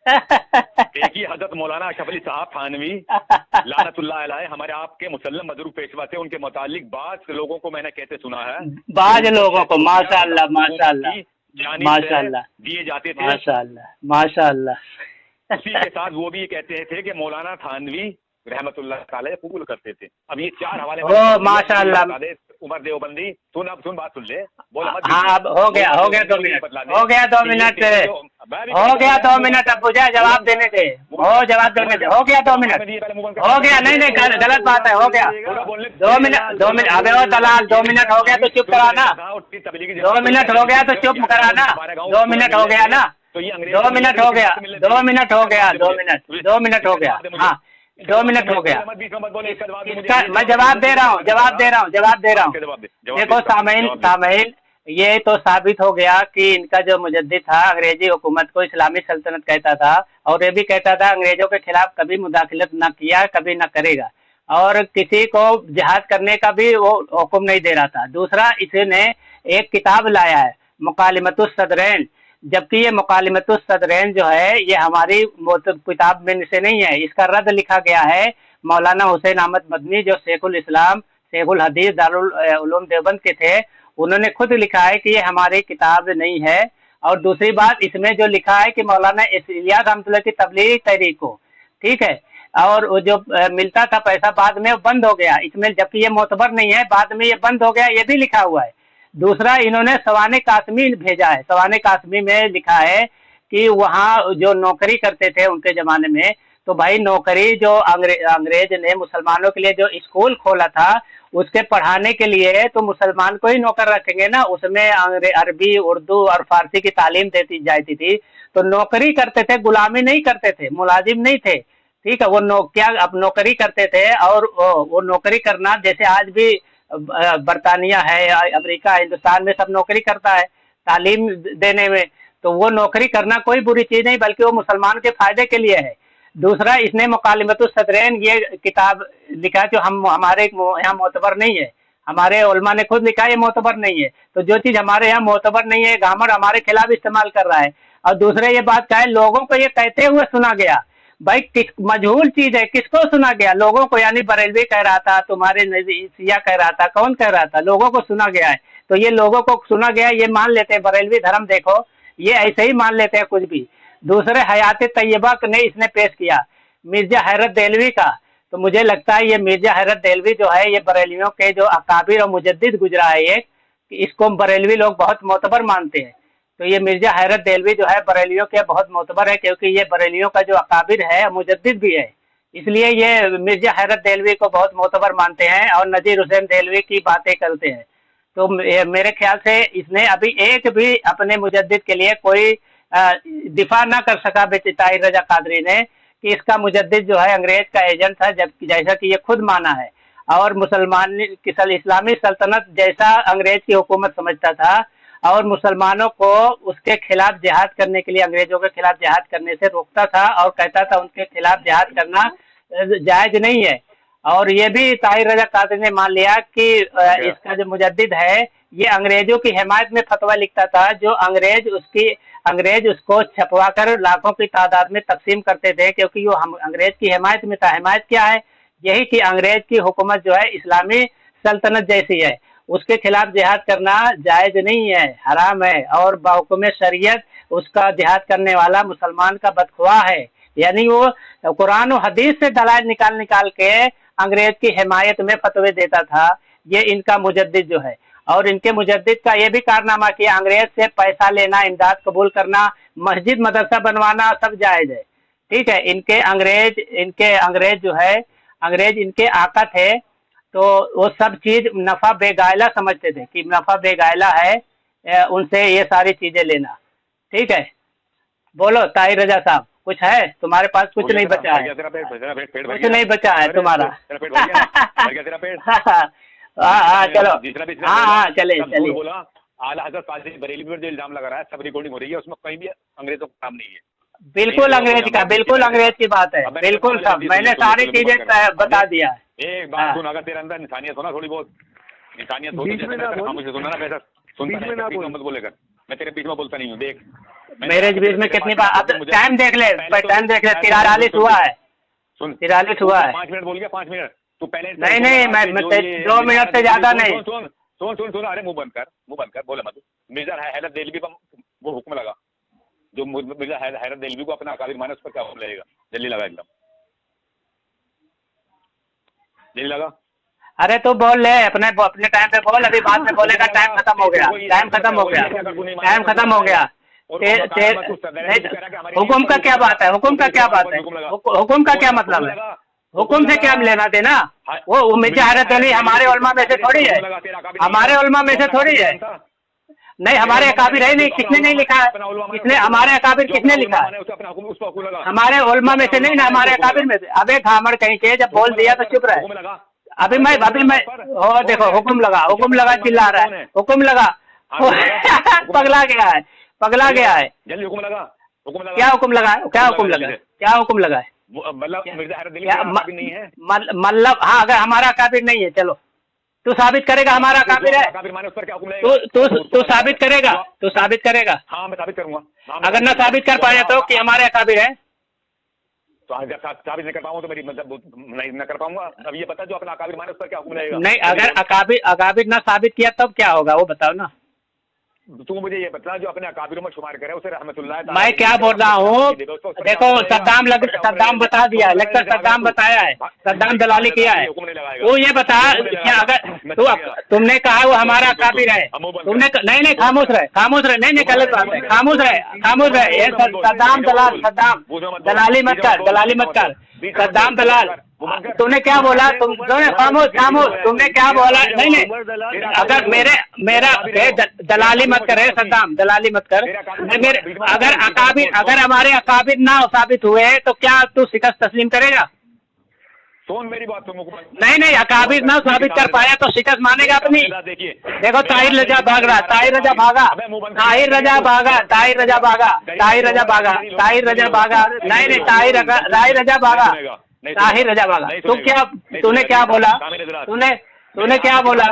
C: देखिए हजरत मौलाना अशरफ अली साहब थानवी लानतुल्लाह अलैह हमारे आपके मुसल्लम मजरूब पेशवा थे, उनके मुतालिक बाज़ लोगों को मैंने कहते सुना है,
A: बाज़ लोगों को, माशाअल्लाह माशाअल्लाह माशाअल्लाह
C: दिए जाते थे,
A: माशाअल्लाह माशाअल्लाह।
C: उसी के साथ वो भी कहते थे कि मौलाना थानवी रहमतुल्लाह अलैह कबूल करते थे। अब ये 4 हवाले
A: माशाअल्लाह।
C: उमर देवबंदी, सुन बात सुन ले, बोल मत।
A: हाँ, अब हो गया 2 मिनट, हो गया 2 मिनट, हो गया 2 मिनट। अब पूछा जवाब देने थे, जवाब देने थे, हो गया 2 मिनट, हो गया। नहीं गलत बात है, हो गया 2 मिनट। अबे वो दलाल, 2 मिनट हो गया तो चुप कराना, 2 मिनट हो गया तो चुप कराना, 2 मिनट हो गया ना, 2 मिनट हो गया, 2 मिनट हो गया, 2 मिनट हो गया, हाँ 2 मिनट हो गया। इसका मैं जवाब दे रहा हूँ। देखो सामईन, ये तो साबित हो गया कि इनका जो मुजद्दिद था अंग्रेजी हुकूमत को इस्लामी सल्तनत कहता था, और ये भी कहता था अंग्रेजों के खिलाफ कभी मुदाखलत ना किया, कभी ना करेगा, और किसी को जिहाद करने का भी वो हुक्म नहीं दे रहा था। दूसरा, इसने एक किताब लाया है मुकालिमतुस सदरैन, जबकि ये मुकालिमतुस सदरैन जो है ये हमारी किताब में से नहीं है। इसका रद्द लिखा गया है मौलाना हुसैन अहमद मदनी, जो शेखुल इस्लाम शेखुल हदीस दारुल उलूम देवबंद के थे, उन्होंने खुद लिखा है कि ये हमारी किताब नहीं है। और दूसरी बात, इसमें जो लिखा है कि मौलाना इलियास रहमतुल्लाह की तबलीगी तहरीक को, ठीक है, और वो जो मिलता था पैसा बाद में वो बंद हो गया इसमें, जबकि ये मोतबर नहीं है, बाद में ये बंद हो गया, ये भी लिखा हुआ है। दूसरा, इन्होंने सवाने कासमी भेजा है, सवाने कासमी में लिखा है कि वहाँ जो नौकरी करते थे उनके ज़माने में, तो भाई नौकरी जो अंग्रेज ने मुसलमानों के लिए जो स्कूल खोला था उसके पढ़ाने के लिए तो मुसलमान को ही नौकर रखेंगे ना, उसमें अरबी, उर्दू और फारसी की तालीम देती जाती थी। तो नौकरी करते थे, गुलामी नहीं करते थे, मुलाजिम नहीं थे, ठीक है। वो क्या अब नौकरी करते थे, और वो नौकरी करना जैसे आज भी बरतानिया है, अमेरिका, हिंदुस्तान में सब नौकरी करता है तालीम देने में, तो वो नौकरी करना कोई बुरी चीज़ नहीं, बल्कि वो मुसलमान के फायदे के लिए है। दूसरा, इसने मुकालिमतुस सदरैन ये किताब लिखा जो हमारे यहाँ मोतबर नहीं है, हमारे उलमा ने खुद लिखा है ये मोतबर नहीं है। तो जो चीज़ हमारे यहाँ मोतबर नहीं है, गामर हमारे खिलाफ इस्तेमाल कर रहा है। और दूसरे ये बात क्या है, लोगों को ये कहते हुए सुना गया, भाई मजहूल चीज़ है, किसको सुना गया? लोगों को, यानी बरेलवी कह रहा था, तुम्हारे शिया कह रहा था, कौन कह रहा था? लोगों को सुना गया है। तो ये लोगों को सुना गया, ये मान लेते हैं बरेलवी धर्म, देखो ये ऐसे ही मान लेते हैं कुछ भी। दूसरे, हयात तैयबा ने इसने पेश किया मिर्जा हैरत देलवी का, तो मुझे लगता है ये मिर्जा हैरत देलवी जो है ये बरेलवियों के जो अकाबिर और मुजद्दिद गुजरा है एक, इसको बरेलवी लोग बहुत मोतबर मानते हैं। तो ये मिर्जा हैरत देलवी जो है बरेलियों के बहुत मोतबर है, क्योंकि ये बरेलियों का जो अकाबिर है मुजद्दिद भी है, इसलिए ये मिर्जा हैरत देलवी को बहुत मोतबर मानते हैं और नजीर हुसैन देलवी की बातें करते हैं। तो मेरे ख्याल से इसने अभी एक भी अपने मुजद्दिद के लिए कोई दिफा ना कर सका ताहिर रजा कादरी ने, कि इसका मुजद्दिद जो है अंग्रेज का एजेंट था, जबकि जैसा कि ये खुद माना है। और मुसलमान इस्लामी सल्तनत जैसा अंग्रेज की हुकूमत समझता था, और मुसलमानों को उसके खिलाफ जिहाद करने के लिए, अंग्रेजों के खिलाफ जिहाद करने से रोकता था, और कहता था उनके खिलाफ जिहाद करना जायज नहीं है। और ये भी ताहिर रजा कादरी ने मान लिया कि इसका जो मुजद्दिद है ये अंग्रेजों की हिमायत में फतवा लिखता था, जो अंग्रेज उसको छपवा कर लाखों की तादाद में तकसीम करते थे, क्योंकि वो हम अंग्रेज की हिमायत में था। हिमायत क्या है? यही कि अंग्रेज की हुकूमत जो है इस्लामी सल्तनत जैसी है, उसके खिलाफ जिहाद करना जायज नहीं है, हराम है, और बाहुकुम शरीयत उसका जिहाद करने वाला मुसलमान का बदखुआ है। यानी वो कुरान और हदीस से दलाइल निकाल के अंग्रेज की हिमायत में फतवे देता था, ये इनका मुजद्दिद जो है। और इनके मुजद्दिद का ये भी कारनामा किया, अंग्रेज से पैसा लेना, इमदाद कबूल करना, मस्जिद मदरसा बनवाना सब जायज है, ठीक है। इनके अंग्रेज जो है, अंग्रेज इनके आका थे, तो वो सब चीज नफा बेगायला समझते थे कि नफा बेगायला है उनसे ये सारी चीजें लेना, ठीक है। बोलो ताहिर रजा साहब, कुछ है तुम्हारे पास? कुछ नहीं बचा है, कुछ नहीं बचा है तुम्हारा। हाँ चलो, हाँ चले।
C: आला हज़रत कादरी बरेलवी पर जो इल्जाम लगा रहा है, सब रिकॉर्डिंग हो रही है, उसमें कहीं भी अंग्रेजों का काम नहीं है।
A: बिल्कुल अंग्रेज का, बिल्कुल अंग्रेज की बात है, बिल्कुल सब मैंने सारी चीजें बता दिया है।
C: एक बात सुन, अगर तेरे अंदर इंसानियत हो ना, थोड़ी बहुत इंसानियत हो, मुझे सुनना ना, वैसा सुनता मत बोलेगा, मैं तेरे बीच में बोलता नहीं हूँ। देख
A: मेरे बीच में कितनी बार, अब टाइम देख ले, 43 हुआ है, सुन 43 हुआ है।
C: 5 मिनट बोल गया, 5 मिनट तू पहले।
A: नहीं मैं 2 मिनट से ज्यादा नहीं।
C: सुन, अरे मुंह बंद कर, बोला मत। मिर्जा हैरत देलवी पर वो हुक्म लगा, जो मिर्जा हैरत देलवी को अपना अकाबिर माने, उस पर क्या हुक्म लगेगा? जल्दी लगा, एकदम जल्दी लगा।
A: अरे तो बोल ले, अपने टाइम पे बोल, अभी बाद में बोलेगा टाइम खत्म हो गया, टाइम खत्म हो गया। हुकुम का क्या बात है? हुकुम का क्या बात है? हुकुम का क्या मतलब है? हुकुम से क्या लेना देना? वो मिर्जा हैरत अली हमारे उलमा में से थोड़ी है, हमारे उलमा में से थोड़ी है। नहीं, हमारे अकाबिर है नहीं, किसने नहीं लिखा है? किसने हमारे अकाबिर किसने लिखा है? हमारे उलमा में से नहीं ना, हमारे अकाबिर में से। अबे घामड़ कहीं के, जब बोल दिया तो चुप रहे। अभी मैं ओ देखो, हुक्म लगा, चिल्ला रहा है, हुक्म लगा। पगला गया है।
C: जल्दी हुक्म लगा।
A: क्या हुक्म लगा? क्या हुक्म लगा है? मतलब हाँ, अगर हमारा काबिर नहीं है, चलो तू साबित करेगा हमारा काबिर है, तू साबित करेगा।
C: हाँ मैं साबित करूंगा।
A: अगर ना साबित कर पाए तो कि हमारे काबिर है,
C: तो जब साबित नहीं कर पाऊंगा तो मेरी मतलब नहीं कर पाऊंगा। अब ये बता, जो अपना अकाबिर माने उस पर क्या हुक्म लगेगा?
A: नहीं, अगर अकाबिर ना साबित किया तब क्या होगा वो बताओ ना।
C: तू मुझे ये बता, जो अपने अकाबिरों में शुमार करे उसे रहमतुल्लाह ताला,
A: मैं क्या बोल रहा हूँ, देखो सद्दाम बता दिया, लगता सद्दाम बताया है, सद्दाम दलाली किया है। तू ये बता, क्या अगर तुमने कहा वो हमारा अकाबिर है, तुमने नहीं खामोश रहे, नहीं गलत बात है, खामोश रहे। ये सद्दाम दलाली मत कर, सद्दाम दलाल। तुमने क्या बोला, तुमने खामोश, तुमने क्या बोला? नहीं, अगर मेरा दलाली मत करे सद्दाम, दलाली मत कर। मेरे अगर हमारे अकाबिर ना साबित हुए तो क्या तू शिकस्त तस्लीम करेगा?
C: सुन मेरी बात, तुम
A: नहीं, अकाबिर ना साबित कर पाया तो शिकस्त मानेगा अपनी। देखो ताहिर रजा भाग रहा, ताहिर रजा भागा, ताहिर रजा भागा, ताहिर रजा भागा, नहीं ताहिर रजा भागा, ताहिर रजा भागा। तूने क्या बोला? तूने क्या बोला?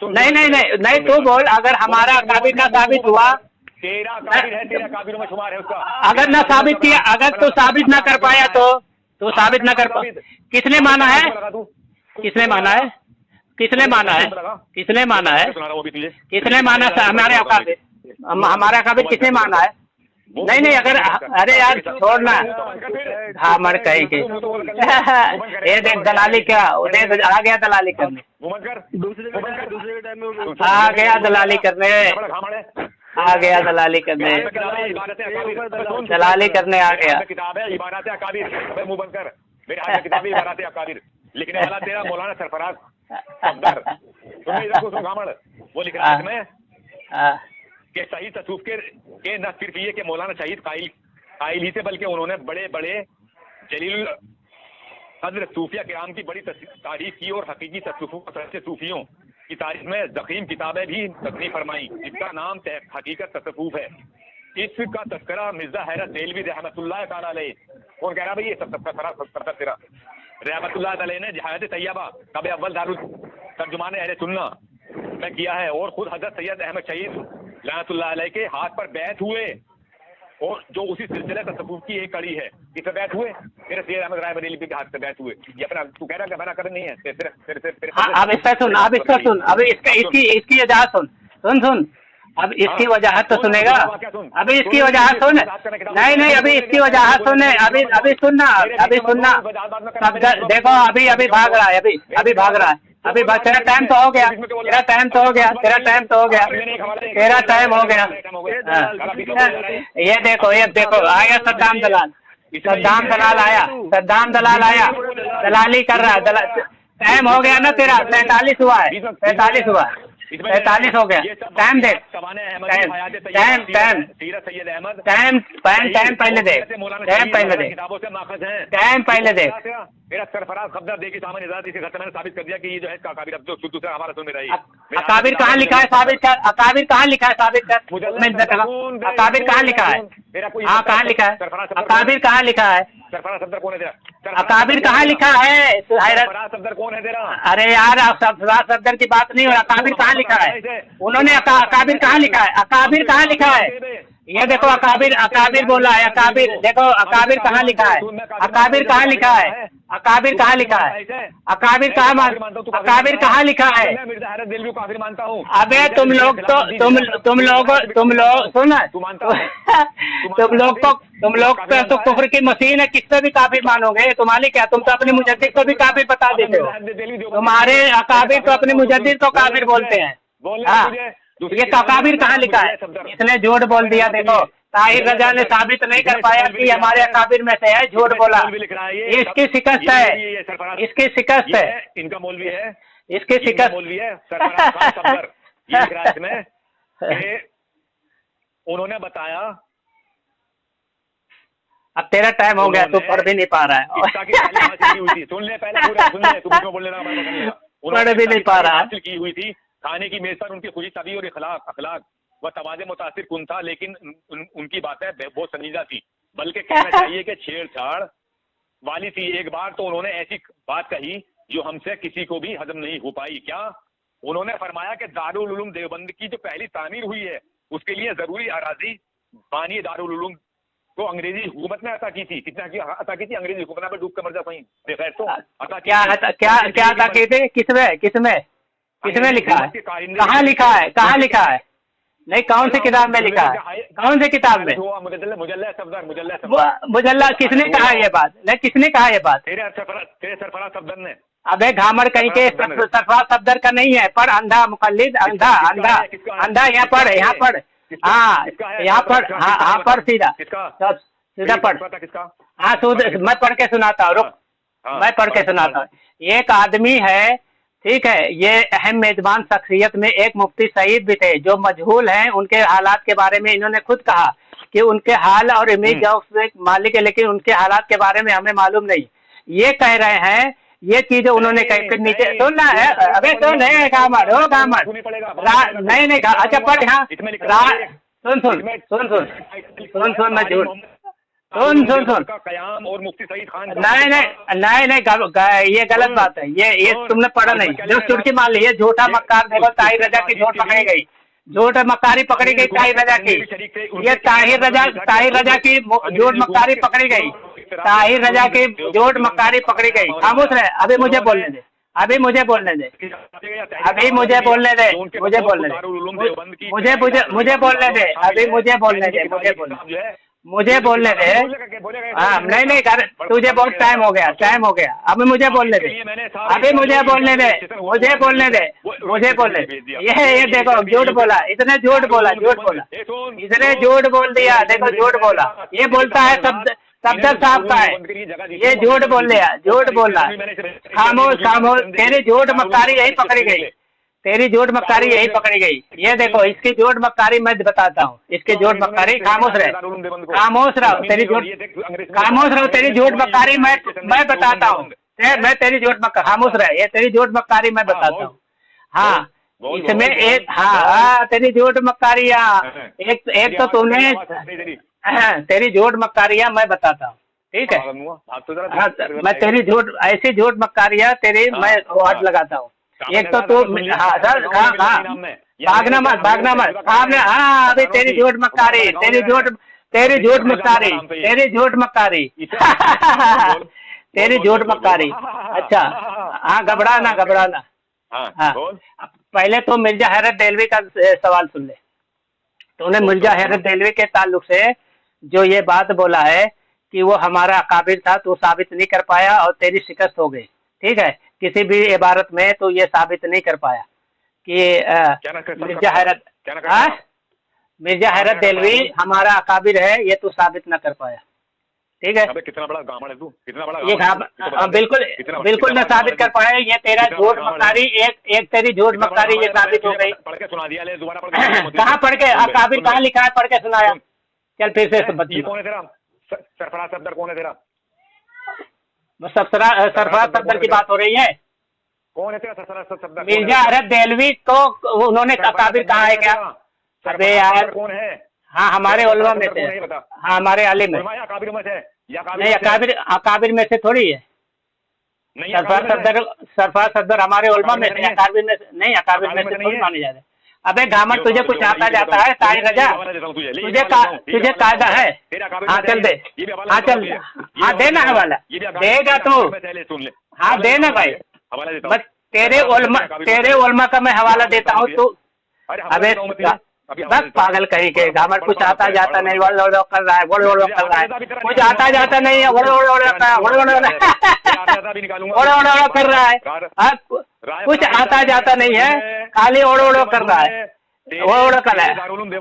A: नहीं, तू बोल, अगर हमारा अकाबिर ना साबित हुआ,
C: तेरा काबिर में शुमार है उसका,
A: अगर ना साबित किया, अगर तू साबित ना कर पाया तो तू साबित ना कर पाया, किसने माना है? किसने माना है? हमारे अकाबिर किसने माना है? नहीं, अगर अरे यार छोड़ना, हाँ मर कहेंगे। ये देख दलाली क्या, आ गया दलाली करने, आ गया दलाली करने, दलाली करने आ गया।
C: किताब है इबारत अकाबिर, मुंह बंद कर, मेरे हाथ में किताब है इबारत अकाबिर, लिखने वाला तेरा मौलाना सरफराज सफदर। वो लिख रहा है इसमें कि सही तसूफ के न सिर्फ ये कि मौलाना शहीद कायल ही से, बल्कि उन्होंने बड़े बड़े जलील कद्र सूफिया किराम की बड़ी तारीफ की और हकीकी सूफियों की तारीफ में ज़ख़ीम किताबें भी तस्नीफ फरमाई, जिसका नाम हकीकत तसव्वुफ है। इसका तस्करा मिर्जा हैरत देहलवी रहमतुल्लाह ताला अलैह, कौन कह रहा भाई ये सब तेरा रहमतुल्लाह अलैह ने जहायत तैयबा कब अव्वल दारुल तर्जुमान अहले सुन्ना में किया है, और खुद हजरत सैयद अहमद शहीद रहमतुल्लाह अलैह के हाथ पर बैत हुए, और जो उसी सिलसिले तसव्वुफ की एक कड़ी है। किससे बैत हुए? तेरे सैयद अहमद राय बरेलवी के हाथ से बैत हुए। ये अपना तू कह रहा है बना कर नहीं है तेरे।
A: अब इसका सुन, अब इसकी वजह सुन, अब इसकी वजाहत तो सुनेगा, अभी इसकी वजाहत सुन, नहीं अभी इसकी वजाहत सुन, अभी सुनना, देखो अभी भाग रहा है, अभी भाग रहा है, तेरा टाइम तो हो गया, तेरा टाइम हो गया। ये देखो आया सद्दाम दलाल आया, दलाली कर रहा है, टाइम हो गया ना तेरा, 45 हुआ है, 45 हो गया। टाइम देख, टाइम पहले देख।
C: मेरा सरफराज खबरदार देखिए सामने इसी घर से मैंने साबित कर दिया कि ये जो है इसका अकाबिर, अब जो दूसरा हमारा सुन रहा है।
A: अकाबिर कहाँ लिखा है? साबित कर, अकाबिर कहाँ लिखा है? साबित कर, अकाबिर कहाँ लिखा है? हाँ कहाँ लिखा है? अकाबिर कहाँ लिखा है?
C: सरफराज सफदर कौन है तेरा?
A: अकाबिर कहाँ लिखा है?
C: सरफराज सफदर कौन है तेरा?
A: अरे यार सरफराज सफदर की बात नहीं हो रहा, अकाबिर कहाँ लिखा है? उन्होंने अकाबिर कहाँ लिखा है? अकाबिर कहाँ लिखा है? ये देखो अकाबिर बोला है, अकाबिर देखो, अकाबिर कहाँ लिखा है? अकाबिर कहाँ लिखा है? अकाबिर कहाँ लिखा है? अकाबिर कहाँ लिखा है?
C: मैं मिर्जा हैरत देहलवी को काफिर मानता हूँ।
A: अबे तुम लोग सुन, तुम लोग तो कुफ्र की मशीन है, किससे भी काफिर मानोगे? तुम्हारी क्या, तुम तो अपने मुजद्दिद को भी काफिर बता देते हो। तुम्हारे अकाबिर तो अपने मुजद्दिद को काफिर बोलते हैं। हाँ, ये अकाबिर कहाँ लिखा है? इसने झूठ बोल दिया। देखो ताहिर रजा ने साबित नहीं कर पाया कि हमारे अकाबिर में से है, झूठ बोला। इसकी शिकस्त है, इसकी शिकस्त है,
C: इनका मौलवी है,
A: इसकी शिकस्त
C: मौलवी है सरफराज ये लिख रहा है इसमें कि उन्होंने बताया।
A: अब तेरा टाइम हो गया, तू पढ़ भी नहीं पा रहा है।
C: सुन ले पहले पूरा, सुन ले, तू बोलने लगा,
A: पढ़ भी नहीं पा रहा
C: है। की हुई थी खाने की मेज पर उनकी खुशी तभी और अखलाक व तवाज़े मुतासिर कुन था, लेकिन उनकी बातें बहुत संजीदा थी, बल्कि कहना चाहिए कि छेड़छाड़ वाली थी। एक बार तो उन्होंने ऐसी बात कही जो हमसे किसी को भी हजम नहीं हो पाई। क्या? उन्होंने फरमाया कि दारुल उलूम देवबंद की जो पहली तामीर हुई है उसके लिए जरूरी अराजी बानी दारुल उलूम को अंग्रेजी हुकूमत ने अता की थी। कितना अता की थी? अंग्रेजी हुकूमत पर डूब कर मर जा कहीं बेखैर तो अता
A: क्या अता की थी? किसमें लिखा है? कहाँ लिखा है? नहीं, कौन सी किताब में लिखा है? कौन सी किताब में? मुजल्ला किसने कहा ये बात? नहीं, किसने कहा ये बात?
C: तेरे सरफराज सफदर ने।
A: अबे घामड़ कहीं के, सरफराज सफदर का नहीं है। पर अंधा मुकल्लिद, अंधा अंधा अंधा, यहाँ पढ़ हाँ, यहाँ पढ़, हाँ पढ़ सीधा, सीधा पढ़। हाँ मैं पढ़ के सुनाता हूँ, रुक, मैं पढ़ के सुनाता हूँ। एक आदमी है, ठीक है, ये अहम मेजबान शख्सियत में एक मुफ्ती सईद भी थे जो मजहूल हैं। उनके हालात के बारे में इन्होंने खुद कहा कि उनके हाल और इमेज से मालिक है, लेकिन उनके हालात के बारे में हमें मालूम नहीं। ये कह रहे हैं, ये चीजें उन्होंने कही। फिर नीचे सुनना है, अबे तो नहीं कामर हो, कामर नहीं अच्छा पढ़, हाँ सुन मैं झूठ सुन
C: कयाम और मुफ्ती सईद खान।
A: नहीं, ये गलत बात है। ये तुमने पढ़ा नहीं, जो चुटकी मान ली। ये झूठा मक्कार, देखो ताहिर रजा की झूठ पकड़ी गई, झूठ मक्कारी पकड़ी गई ताहिर रजा की। ये ताहिर रजा की झूठ मक्कारी पकड़ी गई, ताहिर रजा की झूठ मक्कारी पकड़ी गई। खामोश रहे, अभी मुझे बोलने दे, अभी मुझे बोलने दे, अभी मुझे बोलने दे, मुझे बोलने दे, मुझे बोलने दे, अभी मुझे बोलने दे, मुझे बोलने दे। हाँ नहीं तुझे बहुत टाइम हो गया, अभी मुझे बोलने दे, अभी मुझे बोलने दे, मुझे बोलने दे। ये देखो झूठ बोला, इतने झूठ बोला, इतने झूठ बोल दिया, देखो झूठ बोला। ये बोलता है सफदर साहब का है, ये झूठ बोल रहा है। खामोश, तेरी झूठ मक्कारी यही पकड़ी गई, तेरी झूठ मक्कारी यही पकड़ी गई। ये देखो इसकी झूठ मक्कारी मैं बताता हूँ, इसकी झूठ मक्कारी। खामोश रहो, तेरी झूठ मक्कारी मैं बताता हूँ। मैं तेरी झूठ मक्कारी, खामोश रहे, ये तेरी झूठ मक्कारी मैं बताता हूँ। हाँ इसमें एक, हाँ तेरी झूठ मक्कारियाँ, एक तो तूने, तेरी झूठ मक्कारियाँ मैं बताता हूँ, ठीक है। हाँ मैं तेरी झूठ, ऐसी झूठ मक्कारियाँ तेरी मैं वाट लगाता हूँ। एक तो तू, हाँ सर, हाँ भागना मत। हाँ अभी तेरी झूठ मक्कारी, तेरी झूठ मक्कारी, तेरी झूठ मक्कारी। अच्छा हाँ, घबराना। हाँ पहले तो मिर्जा हैरत देहलवी का सवाल सुन ले। तूने मिर्जा हैरत देहलवी के ताल्लुक से जो ये बात बोला है कि वो हमारा अकाबिर था, तू साबित नहीं कर पाया और तेरी शिकस्त हो गई, ठीक है। किसी भी इबारत में तो ये साबित नहीं कर पाया कि मिर्जा हैरत देहलवी हमारा अकाबिर है, ये तू साबित न कर पाया, ठीक है।
C: अबे कितना बड़ा गामड़ है तू, कितना बड़ा
A: ये बिल्कुल न साबित कर पाया। ये तेरा झूठ मक्कारी, एक तेरी झूठ मक्कारी ये साबित हो गई।
C: पढ़ के सुना दिया, ले दोबारा पढ़ के।
A: कहाँ पढ़ के, अकाबिर कहाँ लिखा है, पढ़ के सुनाया। चल फिर से
C: कौन है तेरा सरफराज सफदर, कौन है तेरा?
A: सरफराज सफदर की बात हो रही है।
C: कौन है तेरा सरफराज सफदर?
A: मिर्जा हैरत देहलवी को उन्होंने अकाबिर कहा है क्या? अबे यार
C: कौन है?
A: हाँ हमारे उलमा में से, हाँ हमारे आलिम है। नहीं अकाबिर में से थोड़ी है। सरफराज सफदर हमारे उलमा में से, अकाबिर में से नहीं, अकाबिर में से थोड़ी माने जाते। अबे गामर तुझे कुछ आता जाता है? ताहिर रजा तुझे कायदा है? हाँ चल दे, हाँ चल, हाँ देना हवाला, देगा तू, हाँ देना भाई। बस तेरे उलमा का मैं हवाला देता हूँ। तू अबे बस पागल कहीं के, गामर कुछ आता जाता नहीं, वड़ कर रहा है, कुछ आता जाता नहीं है, कर रहा है, कुछ आता जाता नहीं है, खाली ओड़ो कर रहा है, ओड़ो कर रहा है।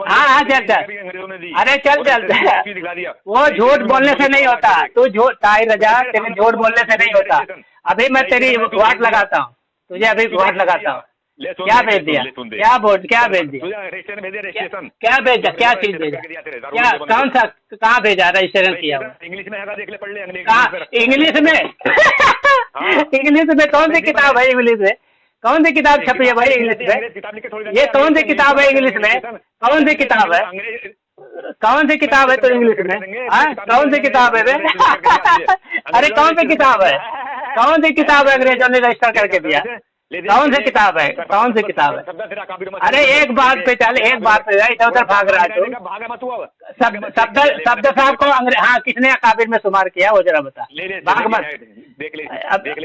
A: हाँ चल, अरे चल, वो झूठ बोलने से नहीं होता। तू झूठ, ताहिर रजा तेरे झूठ बोलने से नहीं होता। अभी मैं तेरी वाट लगाता हूँ, तुझे अभी वाट लगाता हूँ। क्या भेज दिया, क्या भेज दिया, क्या भेजा, क्या चीज भेजा, क्या कौन सा, कहाँ भेजा, रजिस्ट्रेशन किया हुआ?
C: इंग्लिश में देख ले, पढ़ ले
A: इंग्लिश में। इंग्लिश में कौन सी किताब है? इंग्लिश में कौन सी किताब छपी है भाई इंग्लिश में? ये कौन सी किताब है इंग्लिश में? कौन सी किताब है? कौन सी किताब है तो इंग्लिश में? कौन सी किताब है? अरे कौन सी किताब है? कौन सी किताब है अंग्रेजों ने रजिस्टर करके दिया? कौन सी किताब है? कौन सी किताब है? अरे एक बात पे चल, एक बात पे इधर उधर भाग रहा है तू। शब्द साहब को हाँ किसने अकाबिर में शुमार किया वो जरा बता। भाग मत,
C: देख ले,
A: कहाँ देख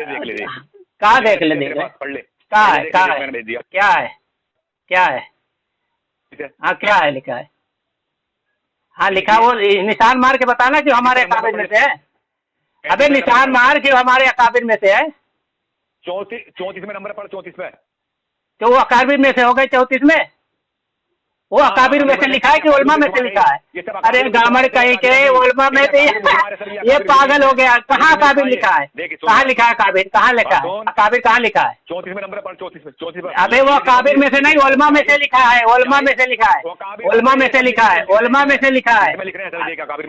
A: ले, कहाँ है, क्या है, क्या है? हाँ क्या है लिखा है? हाँ लिखा, वो निशान मार के बताना कि हमारे अकाबिर में से है। अबे निशान मार के हमारे अकाबिर में से है।
C: 34वें नंबर पर 34 में।
A: तो वो अकाबिर में से हो गए 34 में? वो अकाबिर में से लिखा है कि उलमा में से लिखा है? अरे गामड़ कहीं के उलमा में से। ये पागल हो गया। कहाँ अकाबिर लिखा है? कहाँ लिखा है अकाबिर? कहाँ लिखा है अकाबिर? कहाँ लिखा है?
C: 34वें नंबर पर 34।
A: अबे वो अकाबिर में से नहीं, उलमा में से लिखा है। उलमा में से लिखा है। उलमा में से लिखा है। उलमा में से लिखा है।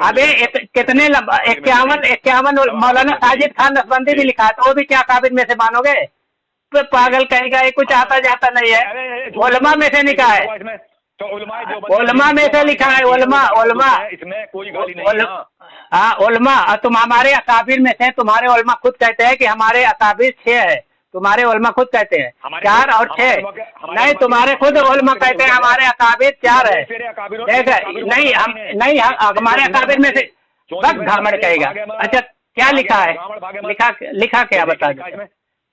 A: अबे कितने 51 मौलाना साजिद खान नसबंदी भी लिखा है, तो वो भी क्या अकाबिर में से मानोगे? तो पागल कहेगा, ये कुछ आता जाता नहीं है। उलमा में से लिखा है।
C: तो
A: उलमा में से लिखा है। उलमा
C: इसमें कोई गाली नहीं।
A: हाँ उलमा। तुम हमारे अकाबिर में से, तुम्हारे उलमा खुद कहते हैं कि हमारे अकाबिर 6 है। तुम्हारे उलमा खुद कहते हैं 4 और 6 नहीं, तुम्हारे खुद उलमा कहते हैं हमारे अकाबिर 4 है। देख नहीं, हम नहीं, हमारे अकाबिर में से बस घामड़ कहेगा। अच्छा क्या लिखा है? लिखा क्या बता दो,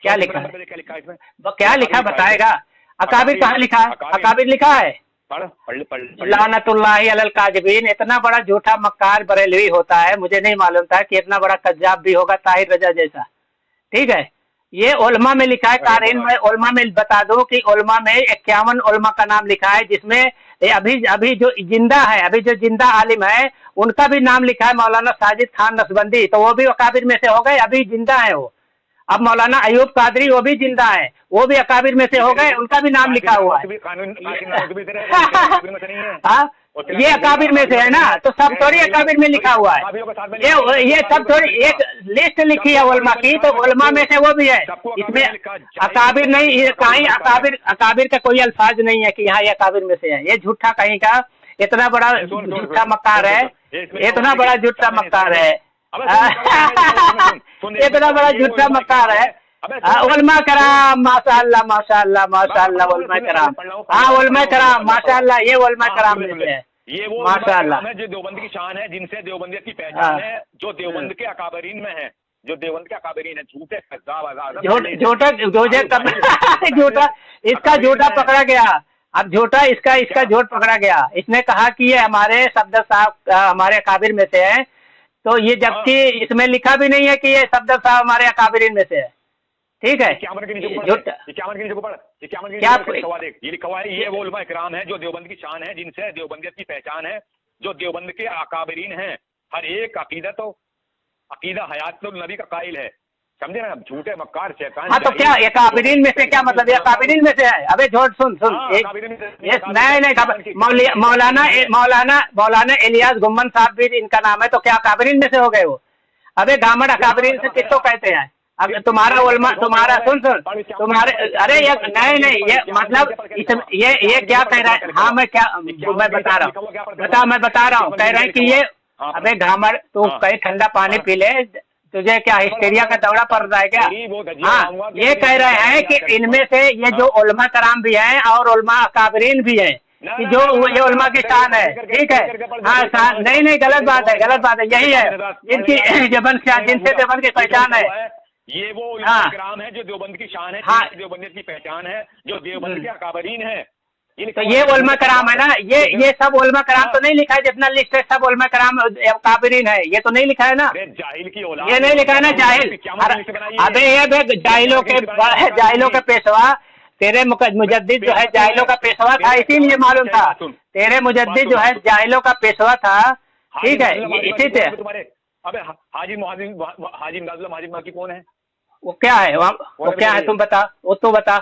A: क्या लिखा है? क्या लिखा बताएगा? अकाबिर कहाँ लिखा है? अकाबिर लिखा है? लानतुल्लाहि अलल काज़िबीन। इतना बड़ा झूठा मक्कार बरेलवी होता है, मुझे नहीं मालूम था कि इतना बड़ा कज्जाब भी होगा ताहिर रजा जैसा। ठीक है, ये उलमा में लिखा है। कारीन में उलमा में बता दो कि उलमा में 51 उलमा का नाम लिखा है, जिसमें अभी जो जिंदा है, अभी जो जिंदा आलिम है उनका भी नाम लिखा है, मौलाना साजिद खान नसबंदी। तो वो भी अकाबिर में से हो गए, अभी जिंदा है वो। अब मौलाना अयूब कादरी वो भी जिंदा है, वो भी अकाबिर में से हो गए, उनका भी नाम लिखा हुआ है। हाँ ये अकाबिर में से है ना, तो सब थोड़ी अकाबिर में लिखा हुआ है। ये सब थोड़ी एक लिस्ट लिखी है उलमा की, तो उलमा में से वो भी है। इसमें अकाबिर नहीं, कहीं अकाबिर का कोई अल्फाज नहीं है कि यहाँ ये अकाबिर में से है। ये झूठा कहीं का इतना बड़ा झूठा मक्कार है, इतना बड़ा झूठा मक्कार है, इतना बड़ा झूठा मक्कार है। उलमा कराम माशाअल्लाह माशाअल्लाह माशाअल्लाह उलमा कराम। हाँ उलमा कराम माशाअल्लाह, ये उलमा कराम में है।
C: ये वो
A: माशाअल्लाह
C: जो देवबंद की शान है, जिनसे देवबंदियत की पहचान है, जो देवबंद के अकाबरीन में है, जो देवबंद के अकाबरीन है। झूठे
A: झूठा इसका झूठा पकड़ा गया। अब झूठा इसका झूठ पकड़ा गया। इसने कहा कि ये हमारे सफदर साहब हमारे अकाबिर में से है, तो ये जबकि इसमें लिखा भी नहीं है कि ये सफदर साहब हमारे अकाबिरीन में से है। ठीक है,
C: 51 के नीचे को पढ़। 51 के नीचे ये लिखा हुआ है, ये वो उलमा इकराम है जो देवबंद की शान है, जिनसे देवबंदियत की पहचान है, जो देवबंद के अकाबरीन हैं। हर एक अकीदा हयातुल नबी का कायल है। समझे ना? झूठे मक्कार शैतान।
A: हाँ तो क्या ये काबिरीन में से, क्या मतलब ये काबिरीन में से है? अबे झूठ सुन नहीं, मौलाना इलियास गुम्मन साहब भी इनका नाम है, तो क्या काबिरीन में से हो गए वो? अबे गामड़ अकाबिरीन से किसको कहते हैं? अगर तुम्हारा उलमा तुम्हारा सुन तुम्हारे, अरे ये नहीं ये मतलब ये क्या कह रहा है? हाँ मैं बता रहा हूँ, मैं बता रहा हूँ, कह रहे हैं कि ये अबे घामड़ तू कहीं ठंडा पानी पी ले, तुझे क्या हिस्टेरिया का दौरा पड़ रहा है क्या? हाँ ये कह रहे हैं कि इनमें से ये जो उलमा कराम भी हैं और उलमा अकाबरीन भी हैं, कि जो ये उलमा की शान है। ठीक है, हाँ शान नहीं गलत बात है, यही है इनकी जिनसे देवबंद की पहचान है।
C: ये वो इकराम है जो देवबंद की शान है, हाँ देवबंदियत की पहचान है, जो देवबंद के अकाबरीन है।
A: तो ये उलमा कराम है ना, ये सब उलमा कराम तो नहीं लिखा है, जितना लिस्ट है सब उलमा कराम काबिरीन है, ये तो नहीं लिखा है ना।
C: जाहिल की औलाद,
A: ये नहीं लिखा है ना जाहिल। अबे ये जाहिलों के पेशवा, तेरे मुजद्दिद जो है जाहिलों का पेशवा था, इसीलिए मालूम था। तेरे मुजद्दिद जो है जाहिलों का पेशवा था। ठीक है, इसी से।
C: अबे हाजी इमदादुल्लाह की कौन है?
A: वो क्या है? वो क्या है? तुम बता, वो तू बता।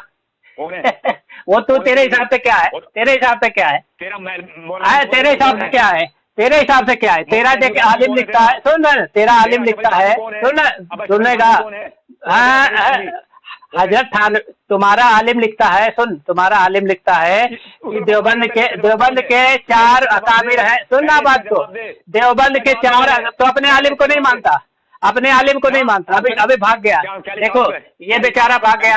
A: वो तो तेरे हिसाब से क्या है? तेरे हिसाब से क्या है? तेरे हिसाब से क्या है? तेरे हिसाब से क्या है? तेरा देख आलिम लिखता है, सुन तेरा आलिम लिखता है, सुनेगा। हजरत खान तुम्हारा आलिम लिखता है, सुन तुम्हारा आलिम लिखता है कि देवबंद के 4 अकाबिर हैं। सुनना बात को, देवबंद के 4, तो अपने आलिम को नहीं मानता, अपने आलिम को नहीं मानता। अभी भाग गया, देखो ये बेचारा भाग गया,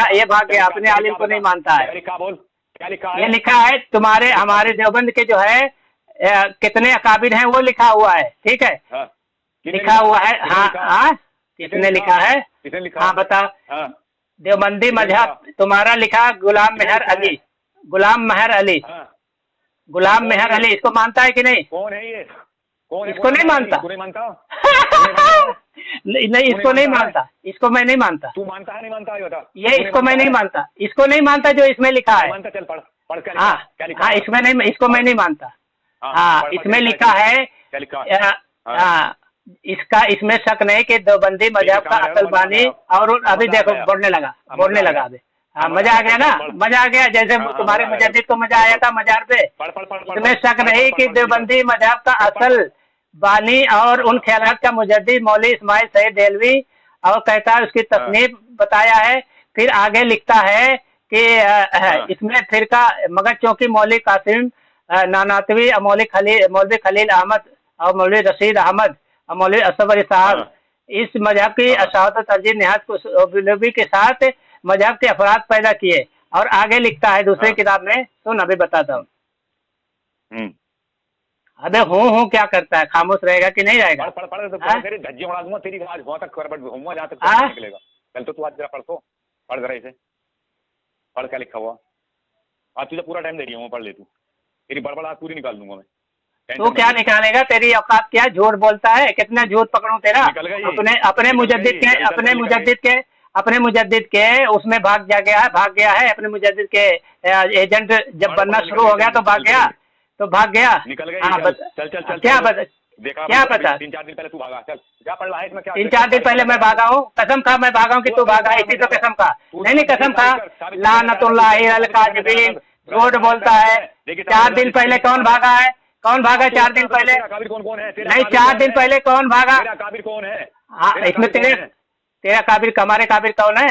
A: अपने आलिम को नहीं मानता है। ये लिखा है तुम्हारे हमारे देवबंद के जो है कितने अकाबिर हैं वो लिखा हुआ है। ठीक है, लिखा हुआ है। हाँ कितने लिखा है? हाँ बता। देवबंदी मजहब तुम्हारा लिखा गुलाम मेहर अली। गुलाम मेहर अली, इसको मानता है कि नहीं?
C: कौन है ये? कौन है?
A: इसको नहीं मानता?
C: तू नहीं मानता?
A: नहीं, इसको नहीं मानता, इसको मैं नहीं मानता।
C: तू मानता है नहीं मानता है बता।
A: ये इसको मैं नहीं मानता, इसको नहीं मानता जो इसमें लिखा है।
C: मानता, चल पढ़ पढ़ क्या
A: हाँ
C: क्या लिखा
A: हाँ,
C: है?
A: इसमें नहीं, इसको मैं नहीं मानता। हाँ,
C: पढ़,
A: इसमें
C: पढ़,
A: लिखा है,
C: क्या लिखा?
A: हाँ, इसका इसमें शक नहीं कि देवबंदी मजहब का असल बानी। और अभी देखो बोलने लगा अभी। हाँ, मजा आ गया ना, मजा आ गया। जैसे तुम्हारे मुजद्दिद को मजा आया था मजार पे, इसमें शक नहीं कि देवबंदी मजहब का असल बानी और उन ख्यालात का मुजद्दिद मौलवी इस्माइल सईद देहलवी, और कहता है उसकी तस्नीफ बताया है। फिर आगे लिखता है कि इसमें फिरका मगध चौकी मौलवी कासिम नानातवी, मौलवी खलील अहमद और मौलवी रशीद अहमद और मौलवी असफ अली साहब इस मजहब की अशावत तरजीह निहायत के साथ मजहब के अफराद पैदा किए। और आगे लिखता है दूसरी किताब में, सुन अभी बताता हूँ। अबे हूँ क्या करता है, खामोश रहेगा कि नहीं रहेगा?
C: तेरी धज्जी उड़ा दूंगा, तेरी आज वहां तक घूमूंगा जहाँ तक निकलेगा। चल तो तू आज जरा पढ़ जरा इसे, पढ़ क्या लिखा हुआ। आज तुझे पूरा टाइम दे रही हूँ, पढ़ ले तू। तेरी बड़बड़ आज पूरी निकाल दूंगा मैं।
A: तू क्या निकालेगा? तेरी औकात क्या? झूठ बोलता है, कितना झूठ पकड़ूं तेरा? अपने मुजद्दिद के उसमें भाग गया है। अपने मुजद्दिद के एजेंट जब बनना शुरू हो गया तो भाग गया।
C: निकल गया। चल
A: क्या पता
C: 3-4 दिन पहले तू भागा। चल क्या पढ़ रहा है इसमें? क्या
A: 3-4 दिन पहले मैं भागा हूँ? कसम खा मैं भागा हूँ कि तू भागा? इसी तो कसम खा। नहीं कसम खा। लानतुल्लाहि अल काज़िबीन, झूठ बोलता है। 4 दिन पहले कौन भागा है? कौन भागा 4 दिन पहले?
C: कौन है?
A: नहीं, 4 दिन पहले कौन भागा?
C: काबिर कौन है?
A: हाँ, इसमें तेरा काबिर, हमारे काबिर कौन है?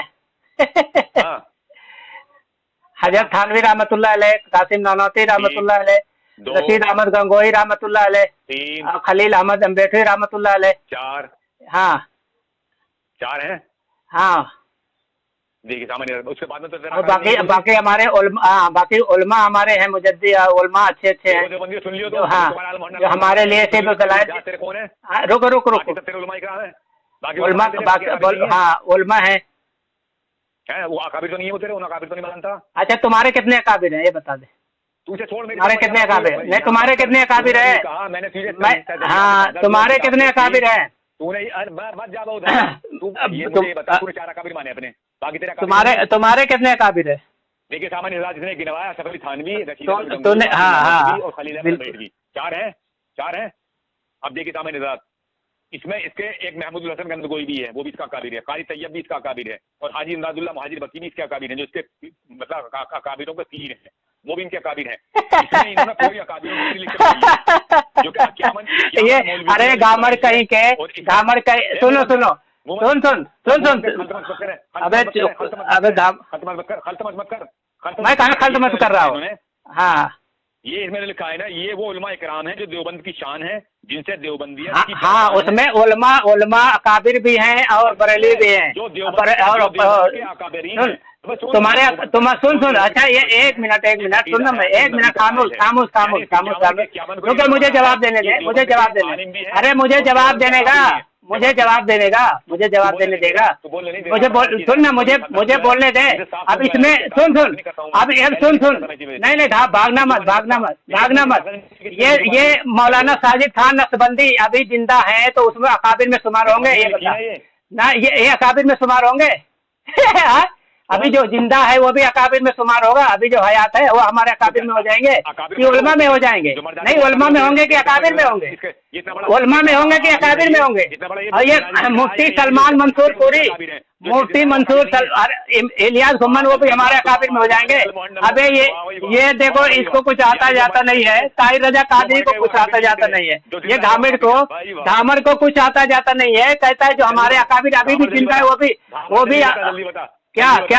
A: हजरत थानवी रहमतुल्लाह अलैह, कासिम नानावती रहमतुल्लाह अलैह, रशीद अहमद गंगोही रहमतुल्लाह अलैह, खलील अहमद अम्बेडकर रहमतुल्लाह अलैह।
C: 4
A: हाँ
C: 4 है।
A: हाँ,
C: देखिए सामान्य। उसके बाद में तो
A: और बाकी हमारे बाकी उलमा हमारे हैं, मुजद्दिद उलमा अच्छे हैं
C: सुन लियो।
A: तो हाँ, जो हमारे लिए सिर्फ दलाइल।
C: तेरे कौन है?
A: रुको
C: तेरे उलमा इकराम है।
A: उलमा, हाँ उलमा है।
C: वो अकाबिर तो नहीं है वो तेरे? उन अकाबिर तो नहीं मानता?
A: अच्छा, तुम्हारे कितने अकाबिर हैं ये बता दे।
C: तुझे छोड़,
A: तुम्हारे कितने अकाबिर है? नहीं, तुम्हारे कितने अकाबिर है? हाँ, तुम्हारे कितने अकाबिर है?
C: तूने मत जा तू ये मुझे बता, तूने 4 अकाबिर माने अपने, बाकी तेरे
A: तुम्हारे कितने अकाबिर है?
C: देखिए सामान्य निजात जिसने गिनवाया, सफर अली थानवी,
A: तूने हाँ
C: और खलील अहमद बेदवी, 4 हैं। अब देखिए सामान्य निजात, इसमें इसके एक महमूद हसन गंदगोई भी है, वो भी इसका अकाबिर है। कारी तैयब भी इसका अकाबिर है। और हाजी इमदादुल्लाह मुहाजिर बकी भी इसके अकाबिर है, जो इसके मतलब अकाबिरों के 3 है, वो भी इनके अकाबिर है। इसमें इन्होंने पूरी अकाबिरों की लिख के जो कि
A: ये अरे गामर कहीं के, गामर कहीं, सुनो सुन अबे मैं कहाँ खल्त मत कर रहा हूँ। हाँ,
C: ये इसमें लिखा है ना, ये वो उलमा इकराम है जो देवबंद की शान है, जिनसे देवबंदिया।
A: हाँ, उसमें उलमा अकाबिर भी हैं और बरेली भी हैं। सुन। अच्छा, ये एक मिनट सुन ना, मैं 1 मिनट खामोश क्योंकि मुझे जवाब देने दे। अरे मुझे जवाब देने देगा। सुन ना, मुझे बोलने दे। अब इसमें सुन। अब सुन। नहीं, भागना मत। ये मौलाना साजिद खान नक्शबंदी अभी जिंदा है तो उसमें अकाबिर में शुमार होंगे? ये बता ना, ये अकाबिर में शुमार होंगे? अभी जो जिंदा है वो भी अकाबिर में शुमार होगा? अभी जो हयात है वो हमारे अकाबिर में हो जाएंगे कि उलमा में हो जाएंगे? नहीं, उलमा में होंगे कि अकाबिर में होंगे? उलमा में होंगे कि अकाबिर में होंगे? और ये मुफ्ती सलमान मंसूर पूरी, मुफ्ती मंसूर इलियास घुम्मन, वो भी हमारे अकाबिर में हो जाएंगे? अबे ये देखो, इसको कुछ आता जाता नहीं है। ताहिर रजा कादरी को कुछ आता जाता नहीं है। ये घामर को कुछ आता जाता नहीं है। कहता है जो हमारे अकाबिर अभी भी जिंदा है वो भी क्या